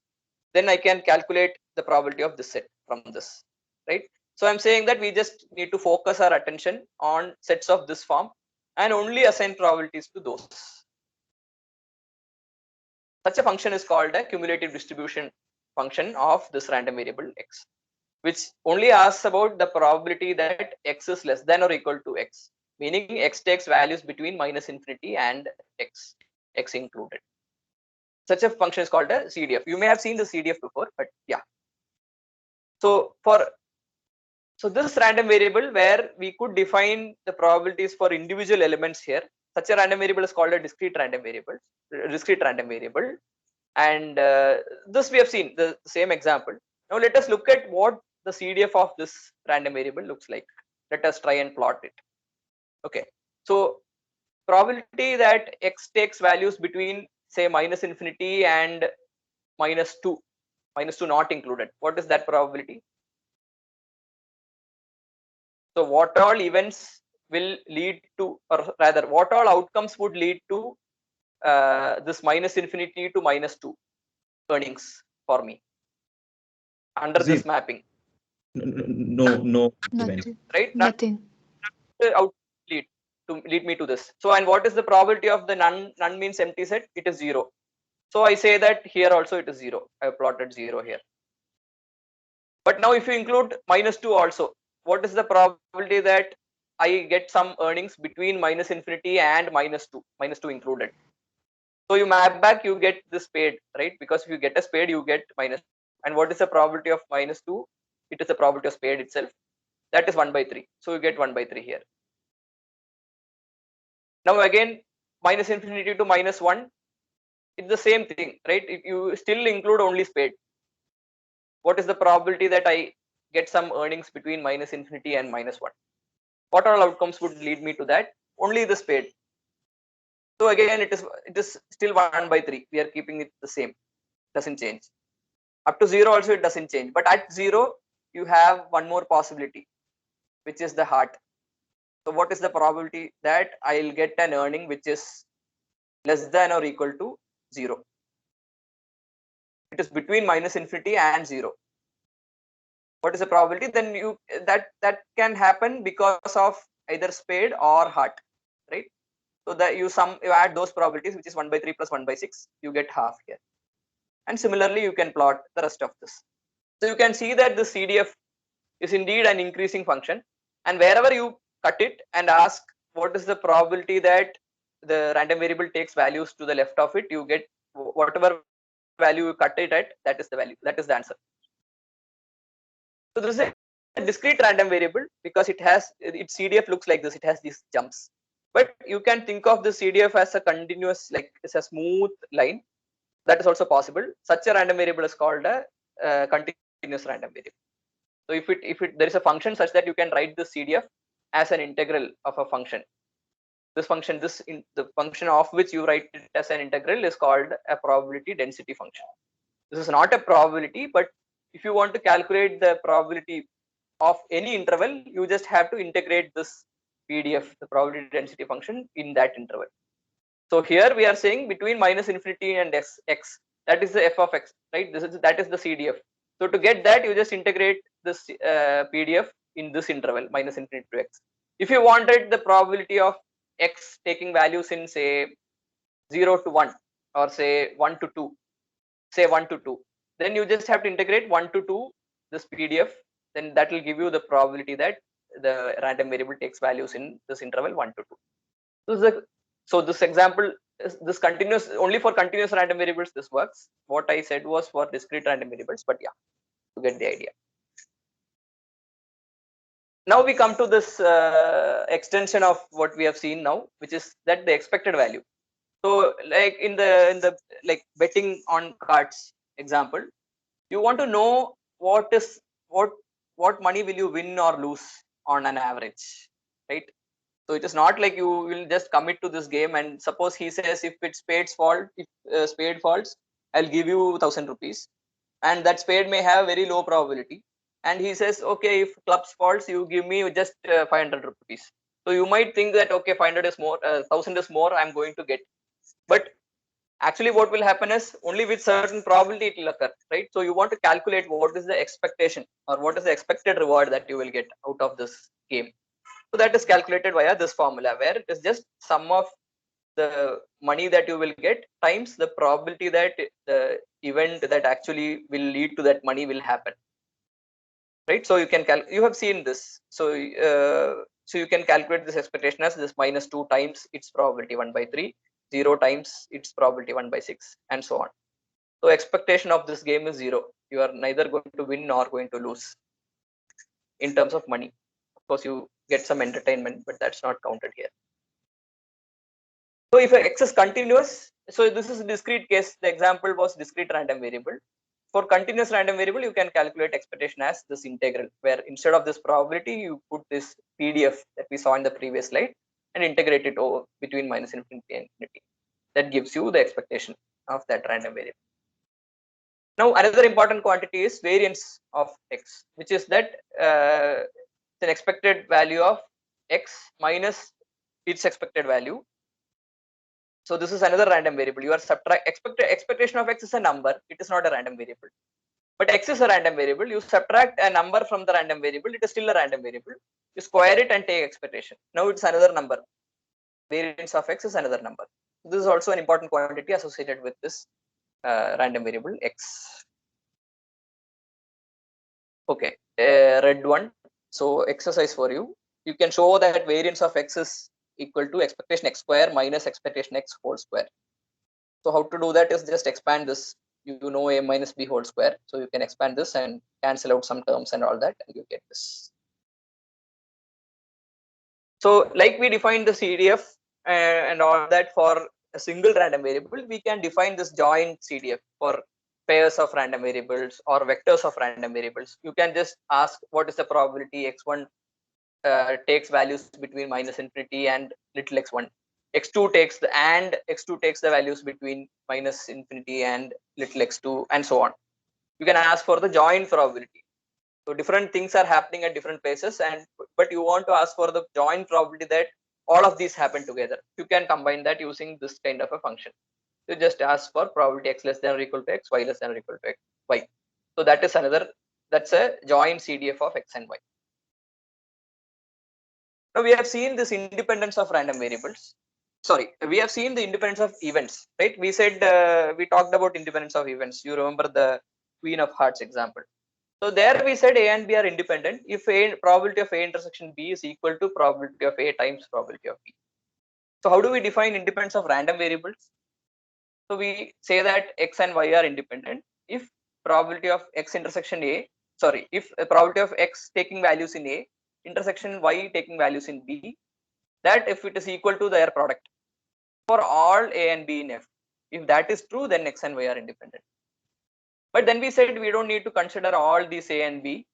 then I can calculate the probability of this set from this, right? So I'm saying that we just need to focus our attention on sets of this form and only assign probabilities to those. Such a function is called a cumulative distribution function of this random variable x, which only asks about the probability that x is less than or equal to x, meaning x takes values between minus infinity and x, x included. Such a function is called a CDF. You may have seen the CDF before, but yeah. So this random variable, where we could define the probabilities for individual elements here, such a random variable is called a discrete random variable. And this we have seen the same example. Now let us look at what the CDF of this random variable looks like. Let us try and plot it. Okay, so probability that x takes values between, say, minus infinity and minus 2 not included. What is that probability? So what all events will lead to, or rather what all outcomes would lead to this minus infinity to minus 2 earnings for me under this mapping? No event. Nothing. Right? Nothing. Out lead me to this. So, and what is the probability of the none means empty set? It is 0. So I say that here also it is 0. I have plotted 0 here. But now if you include minus 2 also, what is the probability that I get some earnings between minus infinity and minus 2 included. So you map back, you get the spade, right? Because if you get a spade, you get minus. And what is the probability of minus 2? It is the probability of spade itself. That is 1 by 3. So you get 1 by 3 here. Now again, minus infinity to minus 1, it's the same thing, right? If you still include only spade, what is the probability that I get some earnings between minus infinity and minus 1? What all outcomes would lead me to that? Only the spade. So again, it is still 1 by 3. We are keeping it the same. Doesn't change. Up to 0 also it doesn't change. But at 0, you have one more possibility, which is the heart. So what is the probability that I'll get an earning which is less than or equal to 0? It is between minus infinity and 0. What is the probability? Then you that can happen because of either spade or heart, right? So that you add those probabilities, which is 1 by 3 plus 1 by 6, you get half here. And similarly, you can plot the rest of this. So you can see that the CDF is indeed an increasing function, and wherever you cut it and ask what is the probability that the random variable takes values to the left of it, you get whatever value you cut it at, that is the value, that is the answer. So this is a discrete random variable because its CDF looks like this, it has these jumps. But you can think of the CDF as a continuous, like it's a smooth line. That is also possible. Such a random variable is called a continuous random variable. So if there is a function such that you can write the CDF as an integral of a function. This function, the function of which you write it as an integral is called a probability density function. This is not a probability, but if you want to calculate the probability of any interval, you just have to integrate this PDF, the probability density function, in that interval. So here we are saying between minus infinity and x, that is the f of x, right? That is the CDF. So to get that, you just integrate this PDF in this interval, minus infinity to x. If you wanted the probability of x taking values in, say, 0 to 1, or say 1 to 2, say 1 to 2, then you just have to integrate 1 to 2 this PDF. Then that will give you the probability that the random variable takes values in this interval 1 to 2. So this example is this continuous, only for continuous random variables this works. What I said was for discrete random variables, but yeah, you get the idea. Now we come to this extension of what we have seen now, which is that the expected value. So like in the like betting on cards example, you want to know what money will you win or lose on an average, right? So it is not like you will just commit to this game and suppose he says if spade falls, I'll give you 1,000 rupees, and that spade may have very low probability. And he says, okay, if clubs falls, you give me just 500 rupees. So you might think that okay, 500 is more, 1,000 is more, I'm going to get. But actually, what will happen is only with certain probability it will occur, right? So you want to calculate what is the expectation or what is the expected reward that you will get out of this game. So that is calculated via this formula, where it is just sum of the money that you will get times the probability that the event that actually will lead to that money will happen, right? So you can you have seen this. So you can calculate this expectation as this minus 2 times its probability 1 by 3, 0 times its probability 1 by 6, and so on. So expectation of this game is 0. You are neither going to win nor going to lose in terms of money. Of course, you get some entertainment, but that's not counted here. So if x is continuous, so this is a discrete case. The example was discrete random variable. For continuous random variable, you can calculate expectation as this integral, where instead of this probability, you put this PDF that we saw in the previous slide and integrate it over between minus infinity and infinity. That gives you the expectation of that random variable. Now, another important quantity is variance of x, which is that an expected value of x minus its expected value. So this is another random variable. You are expectation of x is a number. It is not a random variable. But x is a random variable. You subtract a number from the random variable. It is still a random variable. You square it and take expectation. Now it's another number. Variance of x is another number. This is also an important quantity associated with this random variable x. Okay, red one. So exercise for you. you can show that variance of x is equal to expectation x square minus expectation x whole square. So how to do that is just expand this. You know a minus b whole square, so you can expand this and cancel out some terms and all that, and you get this. So like we defined the CDF and all that for a single random variable, we can define this joint CDF for pairs of random variables or vectors of random variables. You can just ask what is the probability x1 takes values between minus infinity and little x1. x2 takes the values between minus infinity and little x2, and so on. You can ask for the joint probability. So different things are happening at different places, but you want to ask for the joint probability that all of these happen together. You can combine that using this kind of a function. You just ask for probability x less than or equal to x, y less than or equal to x, y. So that's a joint CDF of x and y. Now we have seen this independence of random variables. Sorry, we have seen the independence of events, right? We said we talked about independence of events. You remember the Queen of Hearts example. So there we said A and B are independent if A probability of A intersection B is equal to probability of A times probability of B. So how do we define independence of random variables? So we say that x and y are independent if probability of x intersection A, sorry, if a probability of x taking values in A intersection y taking values in B, that if it is equal to their product for all A and B in F. If that is true, then x and y are independent. But then we said we don't need to consider all these A and B.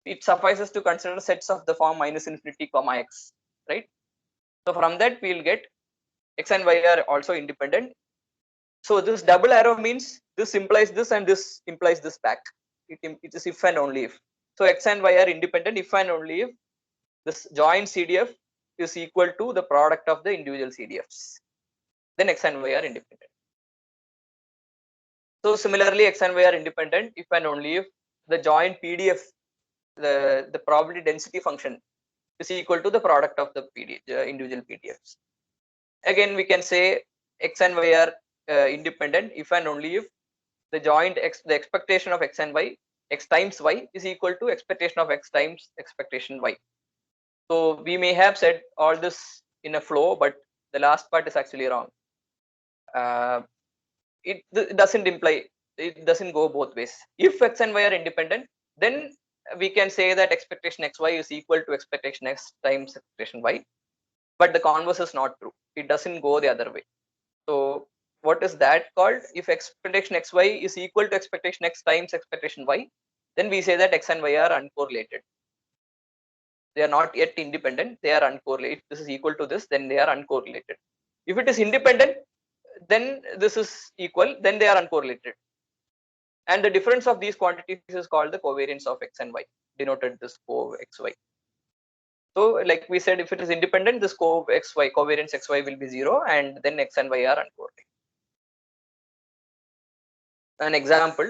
It suffices to consider sets of the form minus infinity comma x, right? So from that we'll get x and y are also independent. So this double arrow means this implies this and this implies this back. It is if and only if. So x and y are independent if and only if this joint CDF is equal to the product of the individual CDFs. Then x and y are independent. So similarly, x and y are independent if and only if the joint PDF, the probability density function, is equal to the product of the individual PDFs. Again, we can say x and y are independent if and only if the joint x, the expectation of x and y, x times y is equal to expectation of x times expectation y. So we may have said all this in a flow, but the last part is actually wrong. It doesn't imply, it doesn't go both ways. If x and y are independent, then we can say that expectation xy is equal to expectation x times expectation y, but the converse is not true. It doesn't go the other way. So what is that called? If expectation xy is equal to expectation x times expectation y, then we say that x and y are uncorrelated. They are not yet independent, they are uncorrelated. If this is equal to this, then they are uncorrelated. If it is independent, then this is equal, then they are uncorrelated. And the difference of these quantities is called the covariance of x and y, denoted this cov xy. So like we said, if it is independent, this cov xy, covariance xy will be 0, and then x and y are uncorrelated. An example,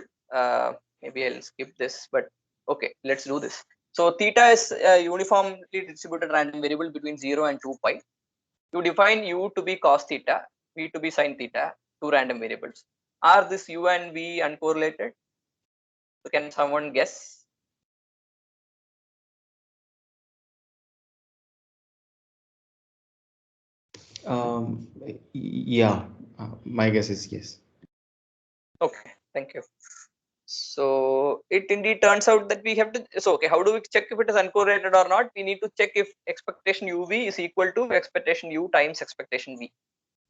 maybe I'll skip this, but okay, let's do this. So theta is a uniformly distributed random variable between 0 and 2 pi. You define u to be cos theta, v to be sin theta, two random variables. Are this u and v uncorrelated? So can someone guess? Yeah, my guess is yes. Okay, thank you. So it indeed turns out that we have to, so okay, how do we check if it is uncorrelated or not? We need to check if expectation uv is equal to expectation u times expectation v.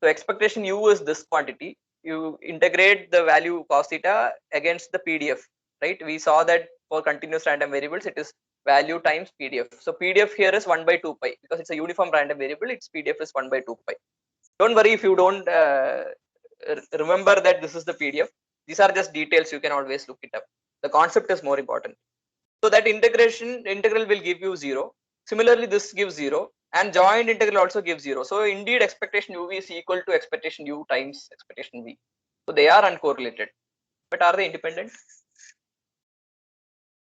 So expectation u is this quantity. You integrate the value cos theta against the PDF, right? We saw that for continuous random variables, it is value times PDF. So PDF here is 1 by 2 pi because it's a uniform random variable. Its PDF is 1 by 2 pi. Don't worry if you don't remember that this is the PDF. These are just details. You can always look it up. The concept is more important. So that integral will give you 0. Similarly, this gives 0, and joint integral also gives 0. So indeed, expectation uv is equal to expectation u times expectation v. So they are uncorrelated, but are they independent?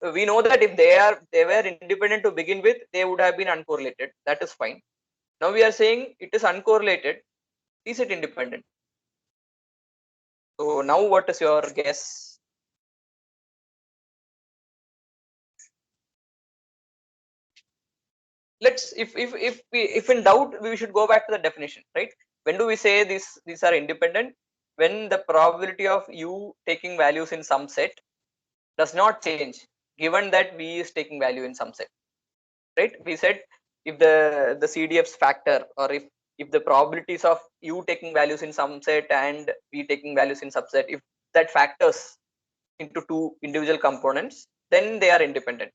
So we know that if they were independent to begin with, they would have been uncorrelated. That is fine. Now we are saying it is uncorrelated. Is it independent? So now what is your guess? let's if in doubt, we should go back to the definition, right? When do we say these are independent? When the probability of u taking values in some set does not change, given that v is taking value in some set, right? We said if the CDF's factor, or if the probabilities of u taking values in some set and v taking values in subset, if that factors into two individual components, then they are independent,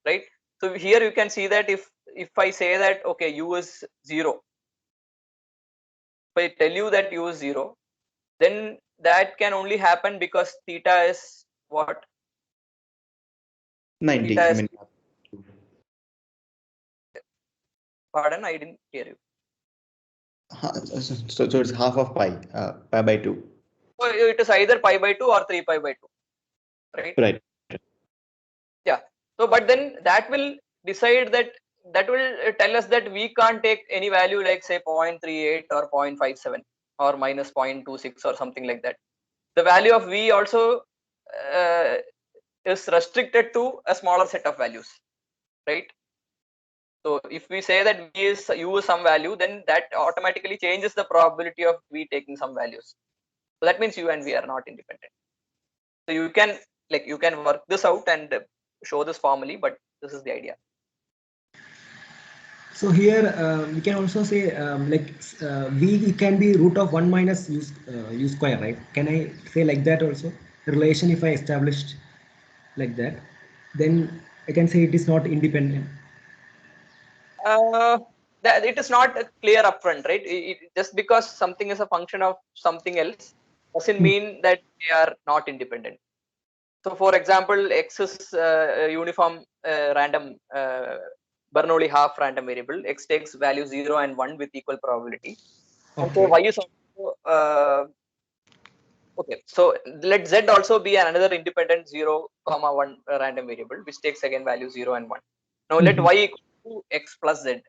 right? So here you can see that if I say that okay, u is 0, if I tell you that u is 0, then that can only happen because theta is what? 90. Theta I is, mean, pardon, I didn't hear you. so it's half of pi, pi by 2. So it is either pi by 2 or 3 pi by 2, right? Right. Yeah. So but then that will decide that will tell us that we can't take any value like say 0.38 or 0.57 or minus 0.26 or something like that. The value of v also is restricted to a smaller set of values, right? So if we say that v is u is some value, then that automatically changes the probability of v taking some values. So that means u and v are not independent. So you can work this out and show this formally, but this is the idea. So here we can also say v can be root of 1 minus u square, right? Can I say like that also? Relation, if I established like that, then I can say it is not independent. That it is not clear upfront, right? Just because something is a function of something else doesn't mean that they are not independent. So for example, x is a uniform random Bernoulli half random variable. X takes value 0 and 1 with equal probability. And so Okay. y is also okay. So let z also be another independent 0, 1 random variable which takes again value 0 and 1. Now let y equal to x plus z.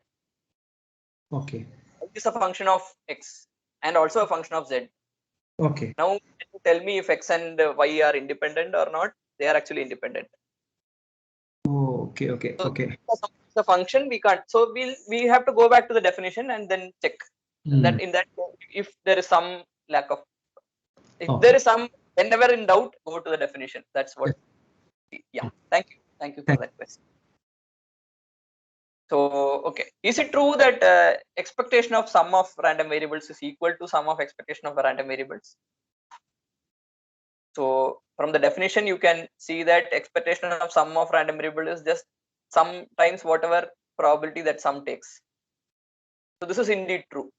Okay. It is a function of x and also a function of z. Okay. Now can you tell me if x and y are independent or not? They are actually independent. Oh, okay. Okay. So Okay. the function we can't. So we have to go back to the definition and then check that in that if there is some lack of, if there is some, whenever in doubt, go to the definition. That's what. Yeah. Thank you for that question. So okay, is it true that expectation of sum of random variables is equal to sum of expectation of random variables? So from the definition, you can see that expectation of sum of random variable is just sometimes whatever probability that sum takes. So this is indeed true.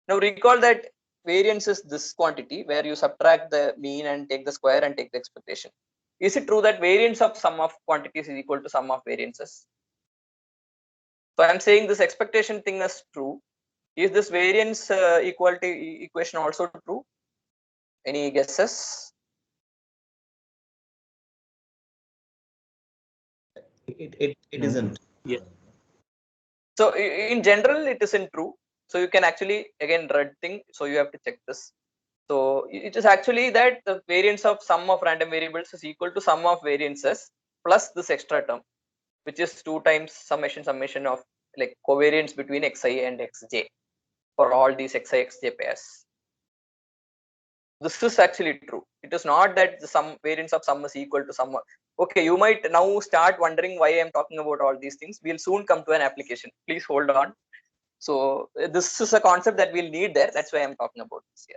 Now recall that variance is this quantity where you subtract the mean and take the square and take the expectation. Is it true that variance of sum of quantities is equal to sum of variances? So I'm saying this expectation thing is true. Is this variance equality equation also true? Any guesses? It isn't. Yeah. So in general, it isn't true. So you can actually again red thing. So you have to check this. So it is actually that the variance of sum of random variables is equal to sum of variances plus this extra term, which is 2 times summation of like covariance between xi and xj for all these xi xj pairs. This is actually true. It is not that the sum variance of sum is equal to sum. Okay, you might now start wondering why I'm talking about all these things. We'll soon come to an application. Please hold on. So this is a concept that we'll need there. That's why I'm talking about this here.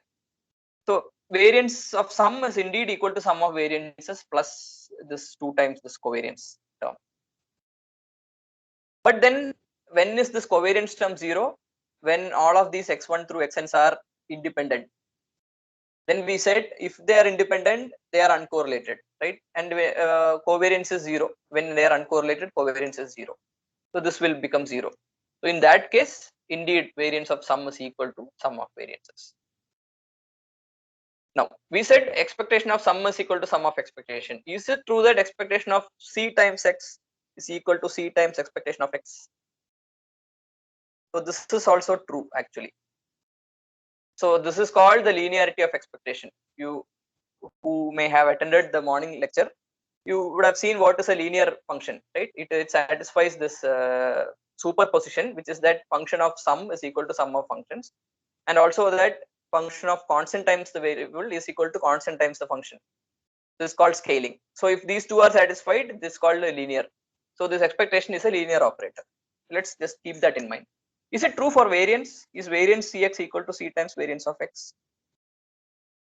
So variance of sum is indeed equal to sum of variances plus this 2 times this covariance term. But then when is this covariance term 0? When all of these x1 through xn's are independent. Then we said if they are independent, they are uncorrelated, right? And covariance is 0. When they are uncorrelated, covariance is 0. So this will become 0. So in that case, indeed variance of sum is equal to sum of variances. Now we said expectation of sum is equal to sum of expectation. Is it true that expectation of c times x is equal to c times expectation of x? So this is also true actually. So this is called the linearity of expectation. You who may have attended the morning lecture you would have seen what is a linear function, right? It satisfies this superposition, which is that function of sum is equal to sum of functions, and also that function of constant times the variable is equal to constant times the function. This is called scaling. So if these two are satisfied, this is called a linear. So this expectation is a linear operator. Let's just keep that in mind. Is it true for variance? Is variance Cx equal to C times variance of X?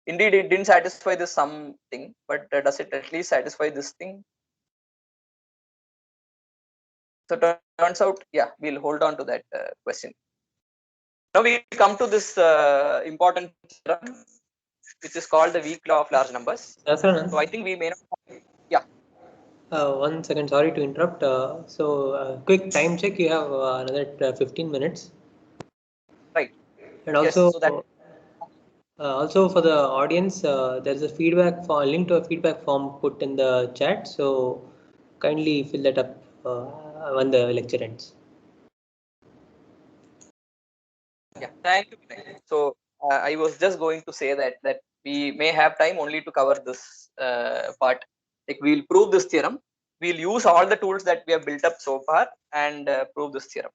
Indeed, it didn't satisfy this sum thing, but does it at least satisfy this thing? So turns out, yeah, we'll hold on to that question. Now we come to this important theorem, which is called the weak law of large numbers. Dasaranand, So I think we may not. Yeah. 1 second, sorry to interrupt. Quick time check. You have another 15 minutes. Right. And Yes, also, so that also for the audience, there's a feedback form, link to a feedback form put in the chat. So kindly fill that up when the lecture ends. Yeah, thank you. So I was just going to say that we may have time only to cover this part. Like we'll prove this theorem. We'll use all the tools that we have built up so far and prove this theorem.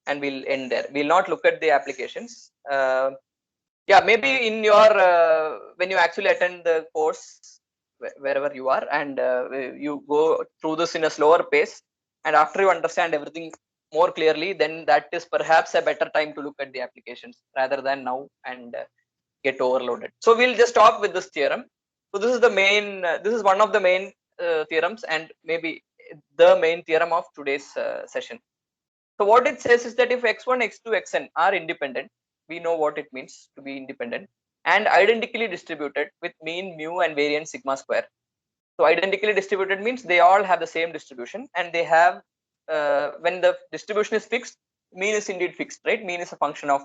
And we'll end there. We'll not look at the applications. Yeah, maybe in your when you actually attend the course wherever you are, and you go through this in a slower pace, and after you understand everything more clearly, then that is perhaps a better time to look at the applications rather than now and get overloaded. So we'll just stop with this theorem. So this is the main. This is one of the main theorems, and maybe the main theorem of today's session. So what it says is that if x1, x2, xn are independent, we know what it means to be independent, and identically distributed with mean, mu, and variance sigma square. So identically distributed means they all have the same distribution, and they have when the distribution is fixed, mean is indeed fixed, right? Mean is a function of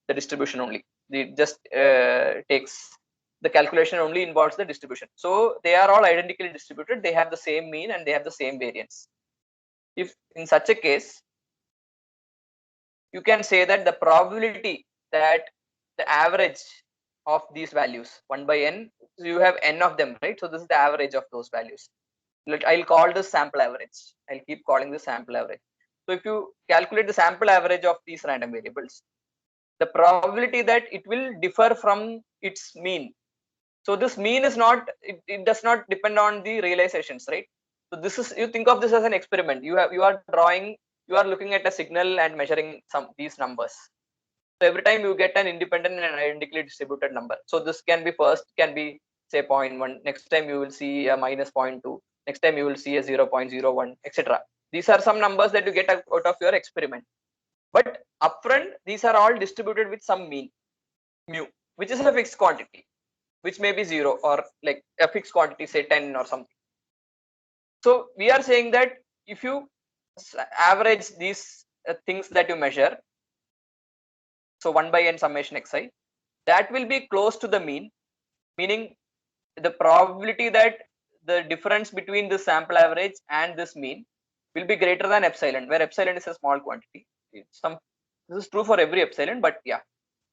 the distribution only. It just takes the calculation only involves the distribution. So they are all identically distributed. They have the same mean and they have the same variance. If in such a case, you can say that the probability that the average of these values 1 by n, so you have n of them, right? So this is the average of those values. I'll call this sample average. I'll keep calling this sample average. So if you calculate the sample average of these random variables, the probability that it will differ from its mean. So this mean is not, it does not depend on the realizations, right? So this is, you think of this as an experiment. You are drawing, you are looking at a signal and measuring these numbers. So every time you get an independent and identically distributed number. So this can be first, can be say 0.1. Next time you will see a minus 0.2. Next time you will see a 0.01, etc. These are some numbers that you get out of your experiment. But upfront, these are all distributed with some mean, mu, which is a fixed quantity, which may be 0 or like a fixed quantity, say 10 or something. So we are saying that if you average these things that you measure, so 1 by n summation xi, that will be close to the mean, meaning the probability that the difference between the sample average and this mean will be greater than epsilon, where epsilon is a small quantity. This is true for every epsilon, but yeah,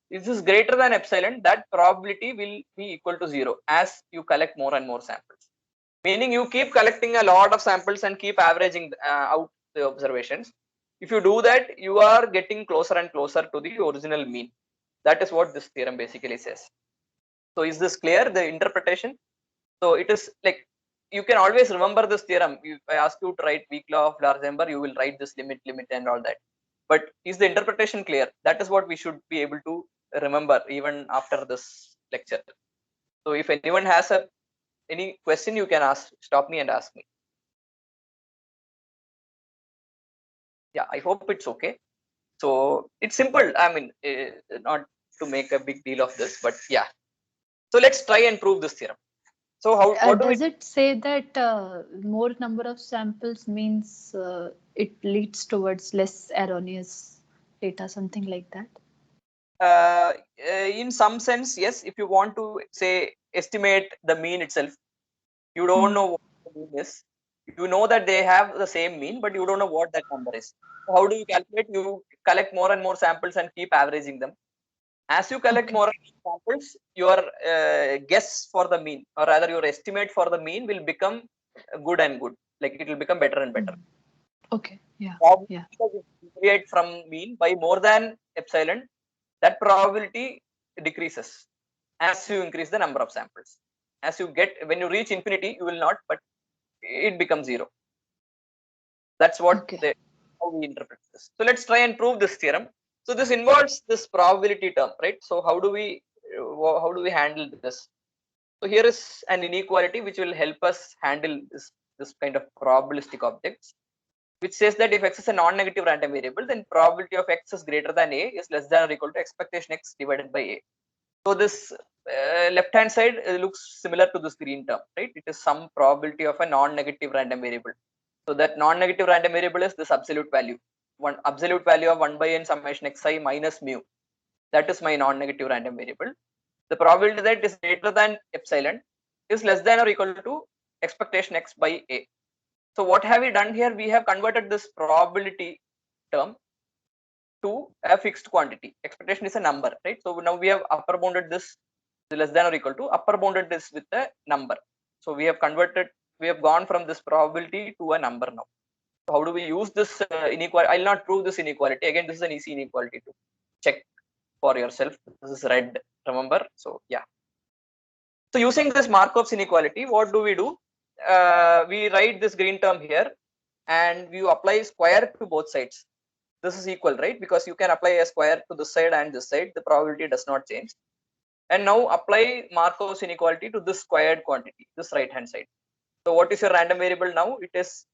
if this is greater than epsilon, that probability will be equal to 0 as you collect more and more samples. Meaning you keep collecting a lot of samples and keep averaging out the observations. If you do that, you are getting closer and closer to the original mean. That is what this theorem basically says. So is this clear, the interpretation? So it is like, you can always remember this theorem. If I ask you to write weak law of large number, you will write this limit and all that. But is the interpretation clear? That is what we should be able to remember even after this lecture. So if anyone has any question, you can stop me and ask me. Yeah, I hope it's okay. So it's simple. I mean, not to make a big deal of this, but yeah. So let's try and prove this theorem. So what does it say that more number of samples means it leads towards less erroneous data, something like that? In some sense, yes. If you want to say estimate the mean itself, you don't know what the mean is. You know that they have the same mean, but you don't know what that number is. So how do you calculate? You collect more and more samples and keep averaging them. As you collect more and more samples, your guess for the mean, or rather your estimate for the mean, will become good and good. Like it will become better and better. Okay. Yeah. Probability Yeah. of deviate from mean by more than epsilon, that probability decreases as you increase the number of samples. As you get, when you reach infinity, you will not, but it becomes 0. That's what Okay. how we interpret this. So let's try and prove this theorem. So this involves this probability term, right? So how do we handle this? So here is an inequality which will help us handle this kind of probabilistic objects, which says that if x is a non-negative random variable, then probability of x is greater than a is less than or equal to expectation x divided by a. So this left hand side looks similar to this green term, right? It is some probability of a non-negative random variable. So that non-negative random variable is this absolute value. One absolute value of 1 by n summation xi minus mu. That is my non-negative random variable. The probability that is greater than epsilon is less than or equal to expectation x by a. So what have we done here? We have converted this probability term to a fixed quantity. Expectation is a number, right? So now we have upper bounded this less than or equal to, upper bounded this with a number. So we have gone from this probability to a number now. So how do we use this inequality? I'll not prove this inequality. Again, this is an easy inequality to check for yourself. This is red, remember? So yeah. So using this Markov's inequality, what do? We write this green term here and we apply square to both sides. This is equal, right? Because you can apply a square to this side and this side, the probability does not change. And now apply Markov's inequality to this squared quantity, this right hand side. So what is your random variable now? It is,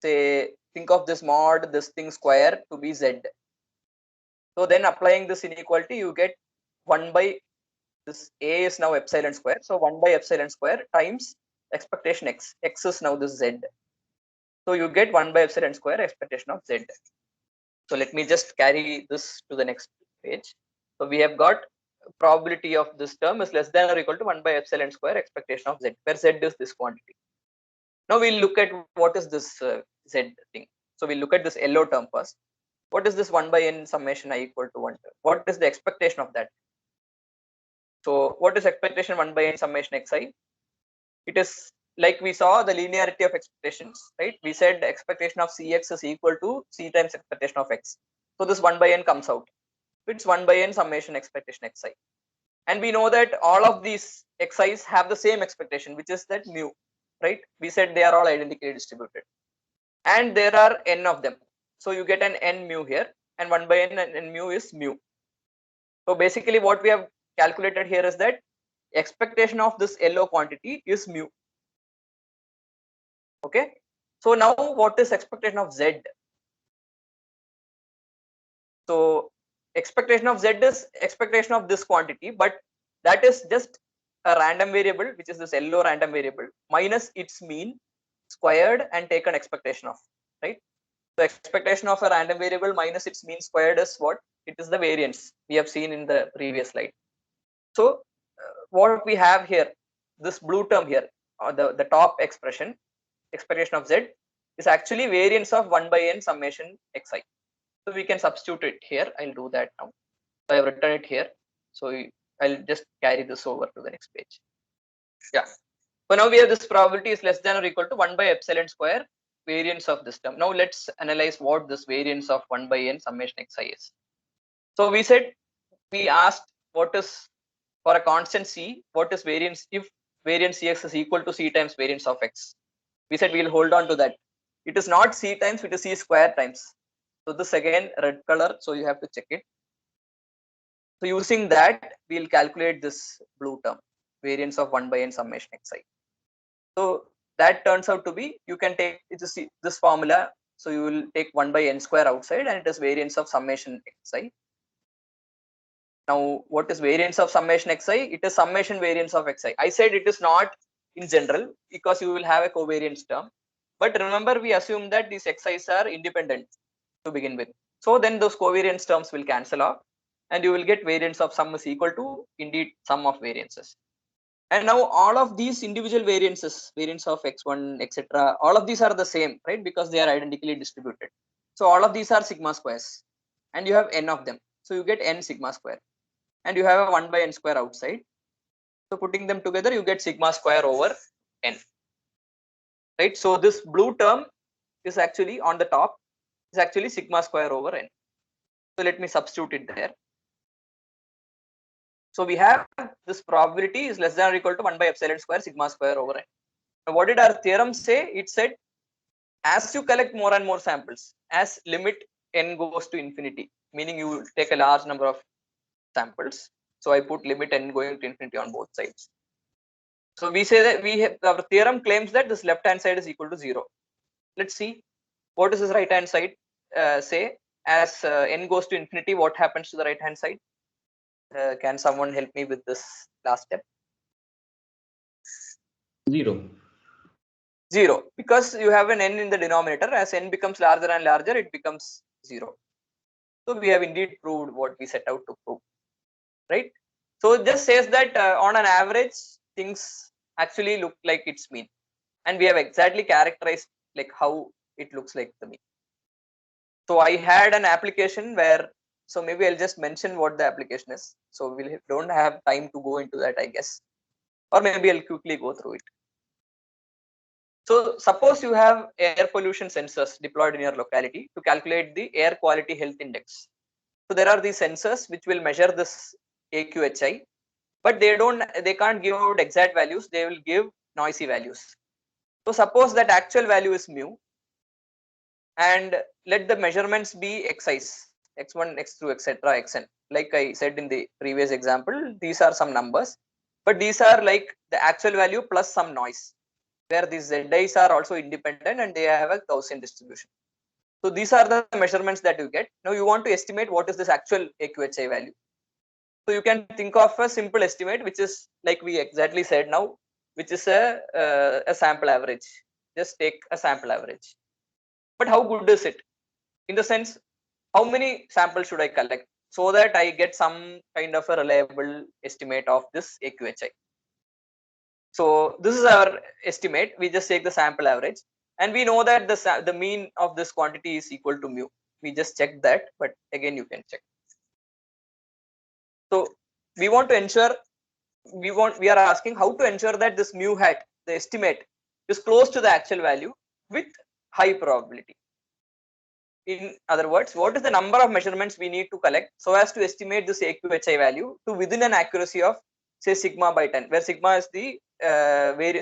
say, think of this mod, this thing square to be z. So then applying this inequality, you get 1 by this a is now epsilon square. So 1 by epsilon square times expectation x. X is now this z. So you get 1 by epsilon square expectation of z. So let me just carry this to the next page. So we have got probability of this term is less than or equal to 1 by epsilon square expectation of z, where z is this quantity. Now we'll look at what is this z thing. So we'll look at this yellow term first. What is this 1 by n summation I equal to 1? What is the expectation of that? So what is expectation 1 by n summation xi? It is like we saw the linearity of expectations, right? We said the expectation of cx is equal to c times expectation of x. So this 1 by n comes out. It's 1 by n summation expectation xi. And we know that all of these xi's have the same expectation, which is that mu, right? We said they are all identically distributed. And there are n of them. So you get an n mu here, and 1 by n and mu is mu. So basically what we have calculated here is that expectation of this yellow quantity is mu. Okay. So now what is expectation of z? So expectation of z is expectation of this quantity, but that is just a random variable, which is this yellow random variable, minus its mean squared and taken expectation of, right? So expectation of a random variable minus its mean squared is what? It is the variance we have seen in the previous slide. So what we have here, this blue term here, or the top expression, expectation of z, is actually variance of 1 by n summation xi. So we can substitute it here. I'll do that now. So I have written it here. So I'll just carry this over to the next page. Yeah. So now we have this probability is less than or equal to 1 by epsilon square variance of this term. Now let's analyze what this variance of 1 by n summation xi is. So we asked what is for a constant c, what is variance if variance cx is equal to c times variance of x. We said we'll hold on to that. It is not c times, it is c square times. So this again red color, so you have to check it. So using that, we'll calculate this blue term, variance of 1 by n summation xi. So that turns out to be, you can take this formula. So you will take 1 by n square outside, and it is variance of summation xi. Now, what is variance of summation xi? It is summation variance of xi. I said it is not in general because you will have a covariance term. But remember, we assume that these xi's are independent to begin with. So then those covariance terms will cancel off, and you will get variance of sum is equal to indeed sum of variances. And now all of these individual variances, variance of x1, etc., all of these are the same, right? Because they are identically distributed. So all of these are sigma squares, and you have n of them. So you get n sigma square, and you have a 1 by n square outside. So putting them together, you get sigma square over n. right? So this blue term is actually on the top, is actually sigma square over n. So let me substitute it there. So we have this probability is less than or equal to 1 by epsilon square sigma square over n. Now what did our theorem say? It said as you collect more and more samples, as limit n goes to infinity, meaning you take a large number of samples. So I put limit n going to infinity on both sides. So we say that our theorem claims that this left hand side is equal to 0. Let's see what does this right hand side say. As n goes to infinity, what happens to the right hand side? Can someone help me with this last step? 0. 0, because you have an n in the denominator. As n becomes larger and larger, it becomes 0. So we have indeed proved what we set out to prove, right? So it just says that on an average, things actually look like its mean, and we have exactly characterized like how it looks like the mean. So I had an application where, so maybe I'll just mention what the application is. So we don't have time to go into that, I guess, or maybe I'll quickly go through it. So suppose you have air pollution sensors deployed in your locality to calculate the air quality health index. So there are these sensors which will measure this AQHI, but they can't give out exact values. They will give noisy values. So suppose that actual value is mu, and let the measurements be xi's, x1, x2, etc., xn. Like I said in the previous example, these are some numbers, but these are like the actual value plus some noise, where these zi's are also independent and they have a Gaussian distribution. So these are the measurements that you get. Now you want to estimate what is this actual AQHI value. So you can think of a simple estimate, which is like we exactly said now, which is a sample average. Just take a sample average. But how good is it? In the sense, how many samples should I collect so that I get some kind of a reliable estimate of this AQHI? So this is our estimate. We just take the sample average, and we know that the mean of this quantity is equal to mu. We just check that, but again you can check. So we want to ensure, we are asking how to ensure that this mu hat, the estimate, is close to the actual value with high probability. In other words, what is the number of measurements we need to collect so as to estimate this AQHI value to within an accuracy of say sigma by 10, where sigma is the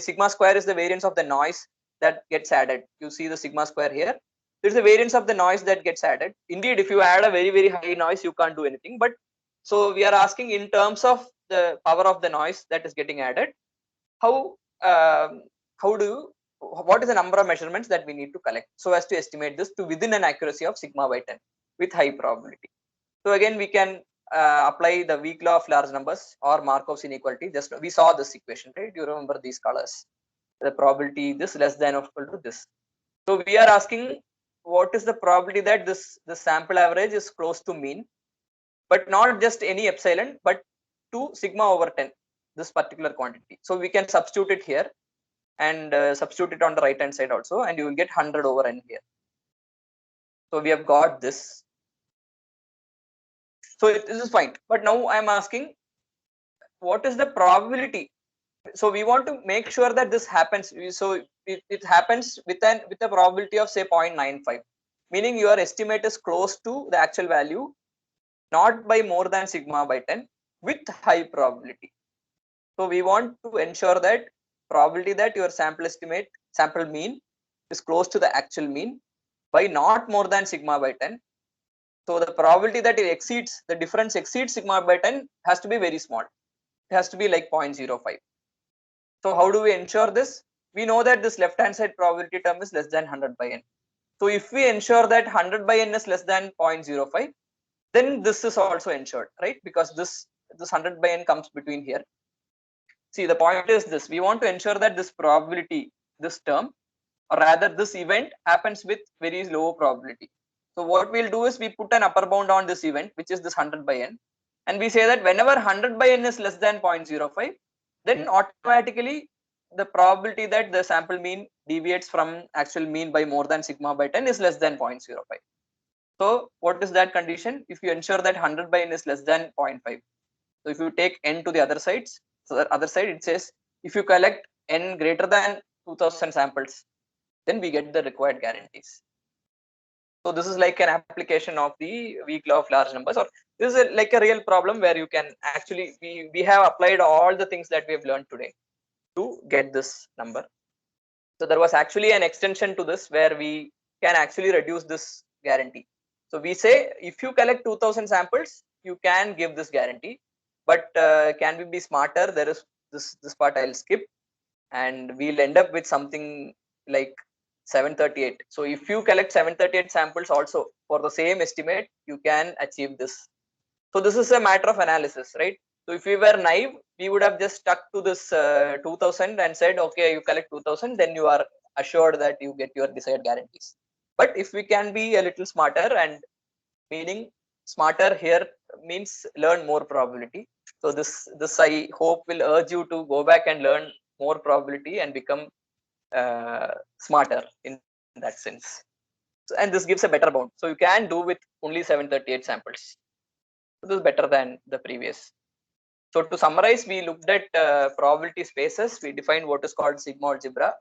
sigma square is the variance of the noise that gets added. You see the sigma square here. There is a variance of the noise that gets added. Indeed, if you add a very high noise, you can't do anything. But so we are asking in terms of the power of the noise that is getting added. What is the number of measurements that we need to collect so as to estimate this to within an accuracy of sigma by 10 with high probability. So again, we can apply the weak law of large numbers or Markov's inequality. Just we saw this equation, right? You remember these colors, the probability this less than or equal to this. So we are asking what is the probability that this sample average is close to mean, but not just any epsilon, but to sigma over 10, this particular quantity. So we can substitute it here and substitute it on the right hand side also, and you will get 100 over n here. So we have got this. So this is fine, but now I am asking what is the probability. So we want to make sure that this happens. So it happens with a probability of say 0.95, meaning your estimate is close to the actual value, not by more than sigma by 10 with high probability. So we want to ensure that probability that your sample mean is close to the actual mean by not more than sigma by 10. So the probability that the difference exceeds sigma by 10 has to be very small. It has to be like 0.05. So how do we ensure this? We know that this left hand side probability term is less than 100 by n. So if we ensure that 100 by n is less than 0.05, then this is also ensured, right? Because this 100 by n comes between here. See, the point is this: we want to ensure that this probability, this term, or rather this event happens with very low probability. So what we'll do is we put an upper bound on this event, which is this 100 by n, and we say that whenever 100 by n is less than 0.05, then automatically the probability that the sample mean deviates from actual mean by more than sigma by 10 is less than 0.05. So what is that condition? If you ensure that 100 by n is less than 0.5, so if you take n to the other sides, so the other side it says if you collect n greater than 2000 samples then we get the required guarantees. So this is like an application of the weak law of large numbers, or this is like a real problem where you can actually, we have applied all the things that we have learned today to get this number. So there was actually an extension to this where we can actually reduce this guarantee. So we say if you collect 2000 samples, you can give this guarantee, but can we be smarter? There is this part I'll skip, and we'll end up with something like 738. So if you collect 738 samples also for the same estimate, you can achieve this. So this is a matter of analysis, right? So if we were naive, we would have just stuck to this 2000 and said, okay, you collect 2000, then you are assured that you get your desired guarantees. But if we can be a little smarter, and meaning smarter here means learn more probability. So this I hope will urge you to go back and learn more probability and become smarter in that sense. So, and this gives a better bound. So you can do with only 738 samples. So this is better than the previous. So to summarize, we looked at probability spaces. We defined what is called sigma algebra,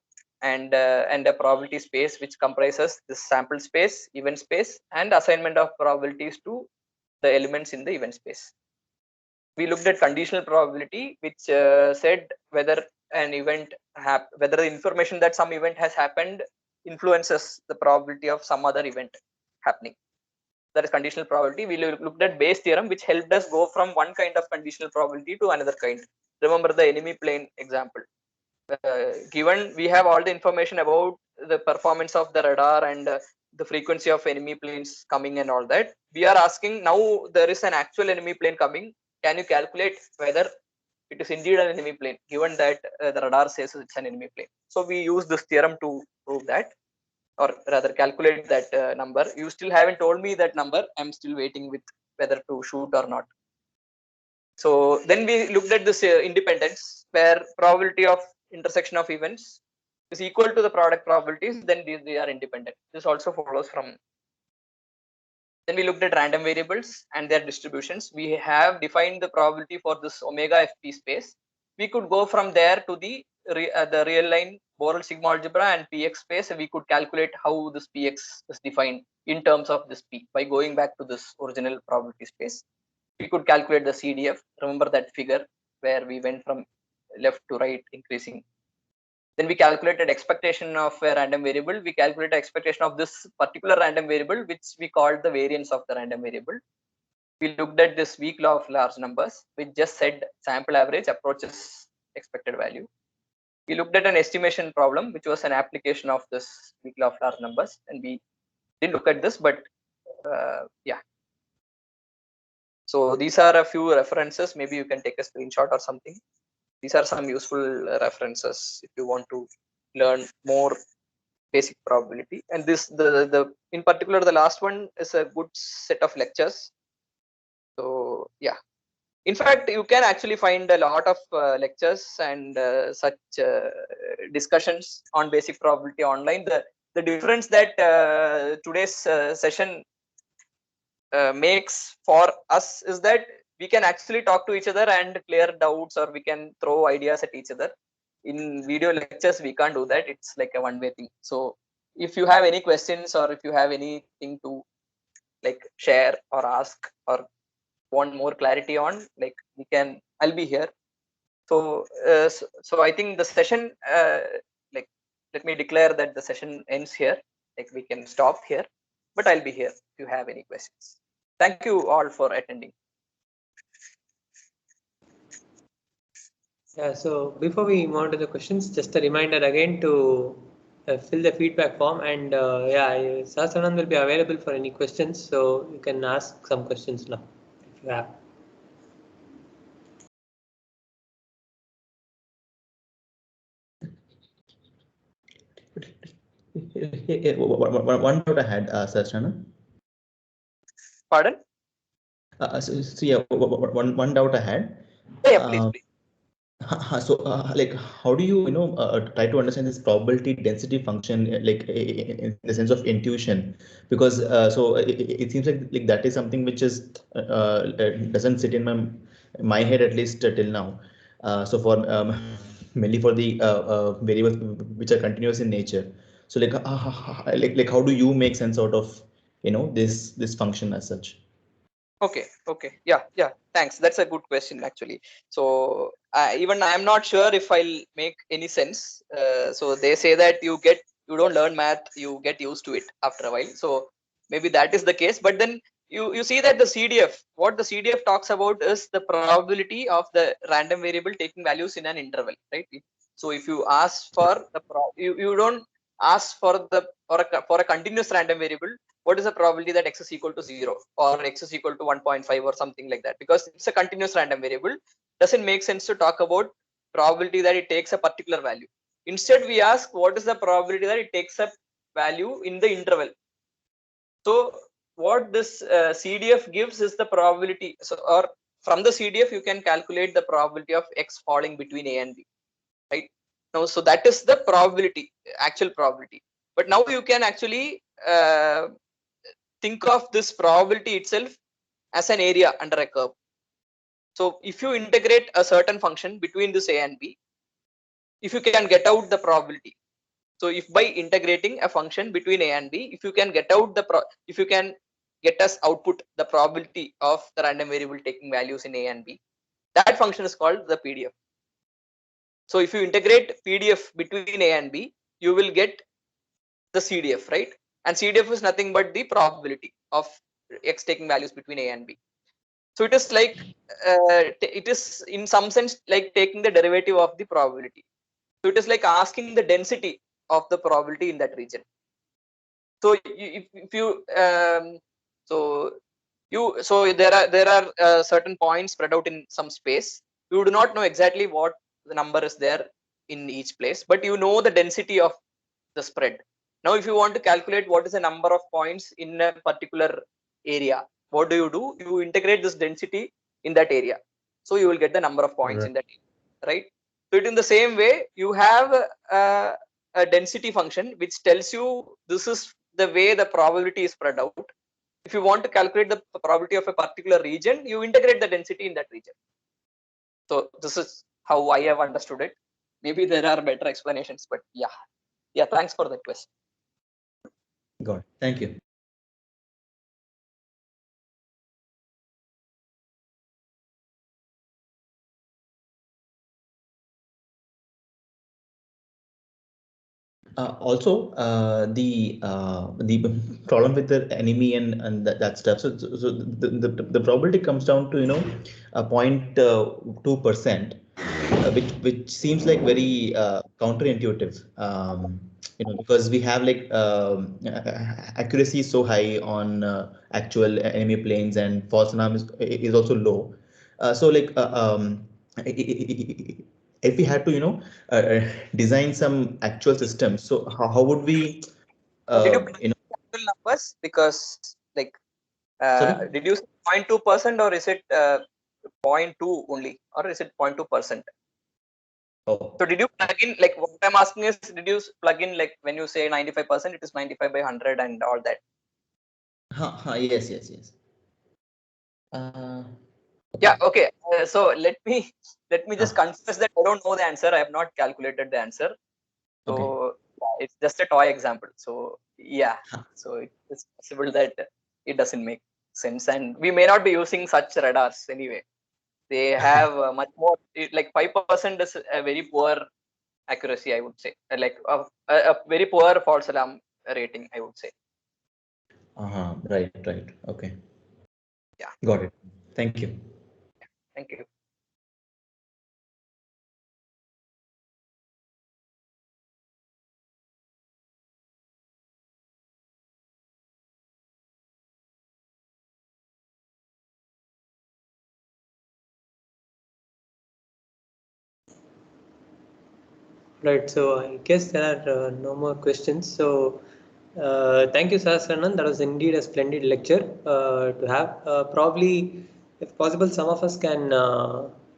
and a probability space which comprises this sample space, event space, and assignment of probabilities to the elements in the event space. We looked at conditional probability, which said whether an event whether the information that some event has happened influences the probability of some other event happening. That is conditional probability. We looked at Bayes theorem, which helped us go from one kind of conditional probability to another kind. Remember the enemy plane example. Given we have all the information about the performance of the radar and the frequency of enemy planes coming and all that, we are asking now there is an actual enemy plane coming. Can you calculate whether it is indeed an enemy plane, given that the radar says it's an enemy plane? So we use this theorem to prove that, or rather calculate that number. You still haven't told me that number. I'm still waiting with whether to shoot or not. So then we looked at this independence, where probability of intersection of events is equal to the product probabilities, then they are independent. This also follows from. Then we looked at random variables and their distributions. We have defined the probability for this omega FP space. We could go from there to the real line Borel sigma algebra and PX space. We could calculate how this PX is defined in terms of this P by going back to this original probability space. We could calculate the CDF. Remember that figure where we went from left to right increasing. Then we calculated expectation of a random variable. We calculated expectation of this particular random variable, which we called the variance of the random variable. We looked at this weak law of large numbers, which just said sample average approaches expected value. We looked at an estimation problem, which was an application of this weak law of large numbers, and we didn't look at this, but yeah. So these are a few references. Maybe you can take a screenshot or something. These are some useful references if you want to learn more basic probability. And this, in particular, the last one is a good set of lectures. So yeah, in fact, you can actually find a lot of lectures and such discussions on basic probability online. The difference that today's session makes for us is that we can actually talk to each other and clear doubts, or we can throw ideas at each other. In video lectures, we can't do that. It's like a one-way thing. So if you have any questions, or if you have anything to like share or ask or want more clarity on, like we can, I'll be here. So so I think the session, like let me declare that the session ends here. Like we can stop here, but I'll be here if you have any questions. Thank you all for attending. Yeah, so before we move on to the questions, just a reminder again to fill the feedback form, and yeah, Sahasranand will be available for any questions, so you can ask some questions now if you have. One doubt I had, Sahasranand. Pardon? So yeah, one doubt I had. Yeah, please, please. So like how do you try to understand this probability density function, like in the sense of intuition? Because so it seems like that is something which is doesn't sit in my head, at least till now. So for mainly for the variables which are continuous in nature. So like how do you make sense out of this function as such? Okay. Yeah. Thanks. That's a good question actually. So even I'm not sure if I'll make any sense. So they say that you don't learn math, you get used to it after a while. So maybe that is the case. But then you see that the CDF, what the CDF talks about is the probability of the random variable taking values in an interval, right? So if you ask for you don't ask for for a continuous random variable, what is the probability that x is equal to 0 or x is equal to 1.5 or something like that, because it's a continuous random variable. Doesn't make sense to talk about probability that it takes a particular value. Instead we ask what is the probability that it takes a value in the interval. So what this CDF gives is the probability. So or from the CDF you can calculate the probability of x falling between a and b, right? Now so that is the probability, actual probability. But now you can actually think of this probability itself as an area under a curve. So if you integrate a certain function between this a and b, if you can get out the probability. So if by integrating a function between a and b, if you can get out if you can get us output the probability of the random variable taking values in a and b, that function is called the PDF. So if you integrate PDF between a and b, you will get the CDF, right? And CDF is nothing but the probability of x taking values between a and b. So it is like it is in some sense like taking the derivative of the probability. So it is like asking the density of the probability in that region. So if you so there are certain points spread out in some space. You do not know exactly what the number is there in each place, but you know the density of the spread. Now if you want to calculate what is the number of points in a particular area, what do? You integrate this density in that area, so you will get the number of points in that area, right? So it in the same way you have a density function which tells you this is the way the probability is spread out. If you want to calculate the probability of a particular region, you integrate the density in that region. So this is how I have understood it. Maybe there are better explanations, but yeah, thanks for that question. Got it. Thank you. Also, the problem with the enemy and that stuff. So the probability comes down to a 0.2%, which seems like very counterintuitive. Because we have like accuracy is so high on actual enemy planes, and false alarm is also low. So like if we had to design some actual systems, so how would we Did you plug in actual numbers? Because like sorry? did you say 0.2% or is it 0.2 only, or is it 0.2%? Oh. So did you plug in, like what I'm asking is, did you plug in like when you say 95%, it is 95 by 100 and all that? Yes. Yeah, okay. So let me just Ah. confess that I don't know the answer. I have not calculated the answer. So Okay. it's just a toy example. So yeah, so it's possible that it doesn't make sense, and we may not be using such radars anyway. They have much more, like 5% is a very poor accuracy, I would say, like a very poor false alarm rating, I would say. Right. Okay. Yeah. Got it. Thank you. Thank you. Right, so I guess there are no more questions. So thank you, Sahasranand. That was indeed a splendid lecture to have. Probably, if possible, some of us can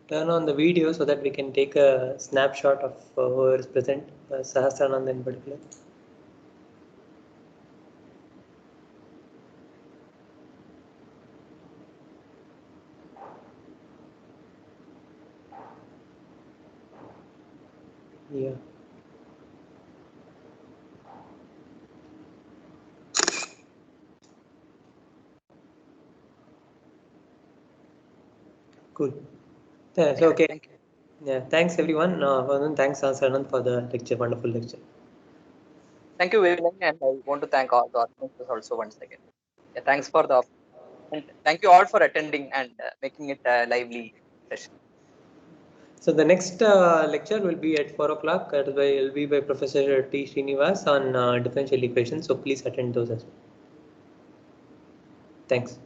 turn on the video so that we can take a snapshot of whoever is present, Sahasranand in particular. Yeah. Cool. Yeah, Yeah, okay. thank you. Yeah, thanks everyone. Thanks Saranand for the lecture. Wonderful lecture. Thank you, Vinay, and I want to thank all the organizers also once again. Yeah, thanks for the and thank you all for attending and making it a lively session. So the next lecture will be at 4 o'clock. It will be by Professor T. Srinivas on differential equations. So please attend those as well. Thanks.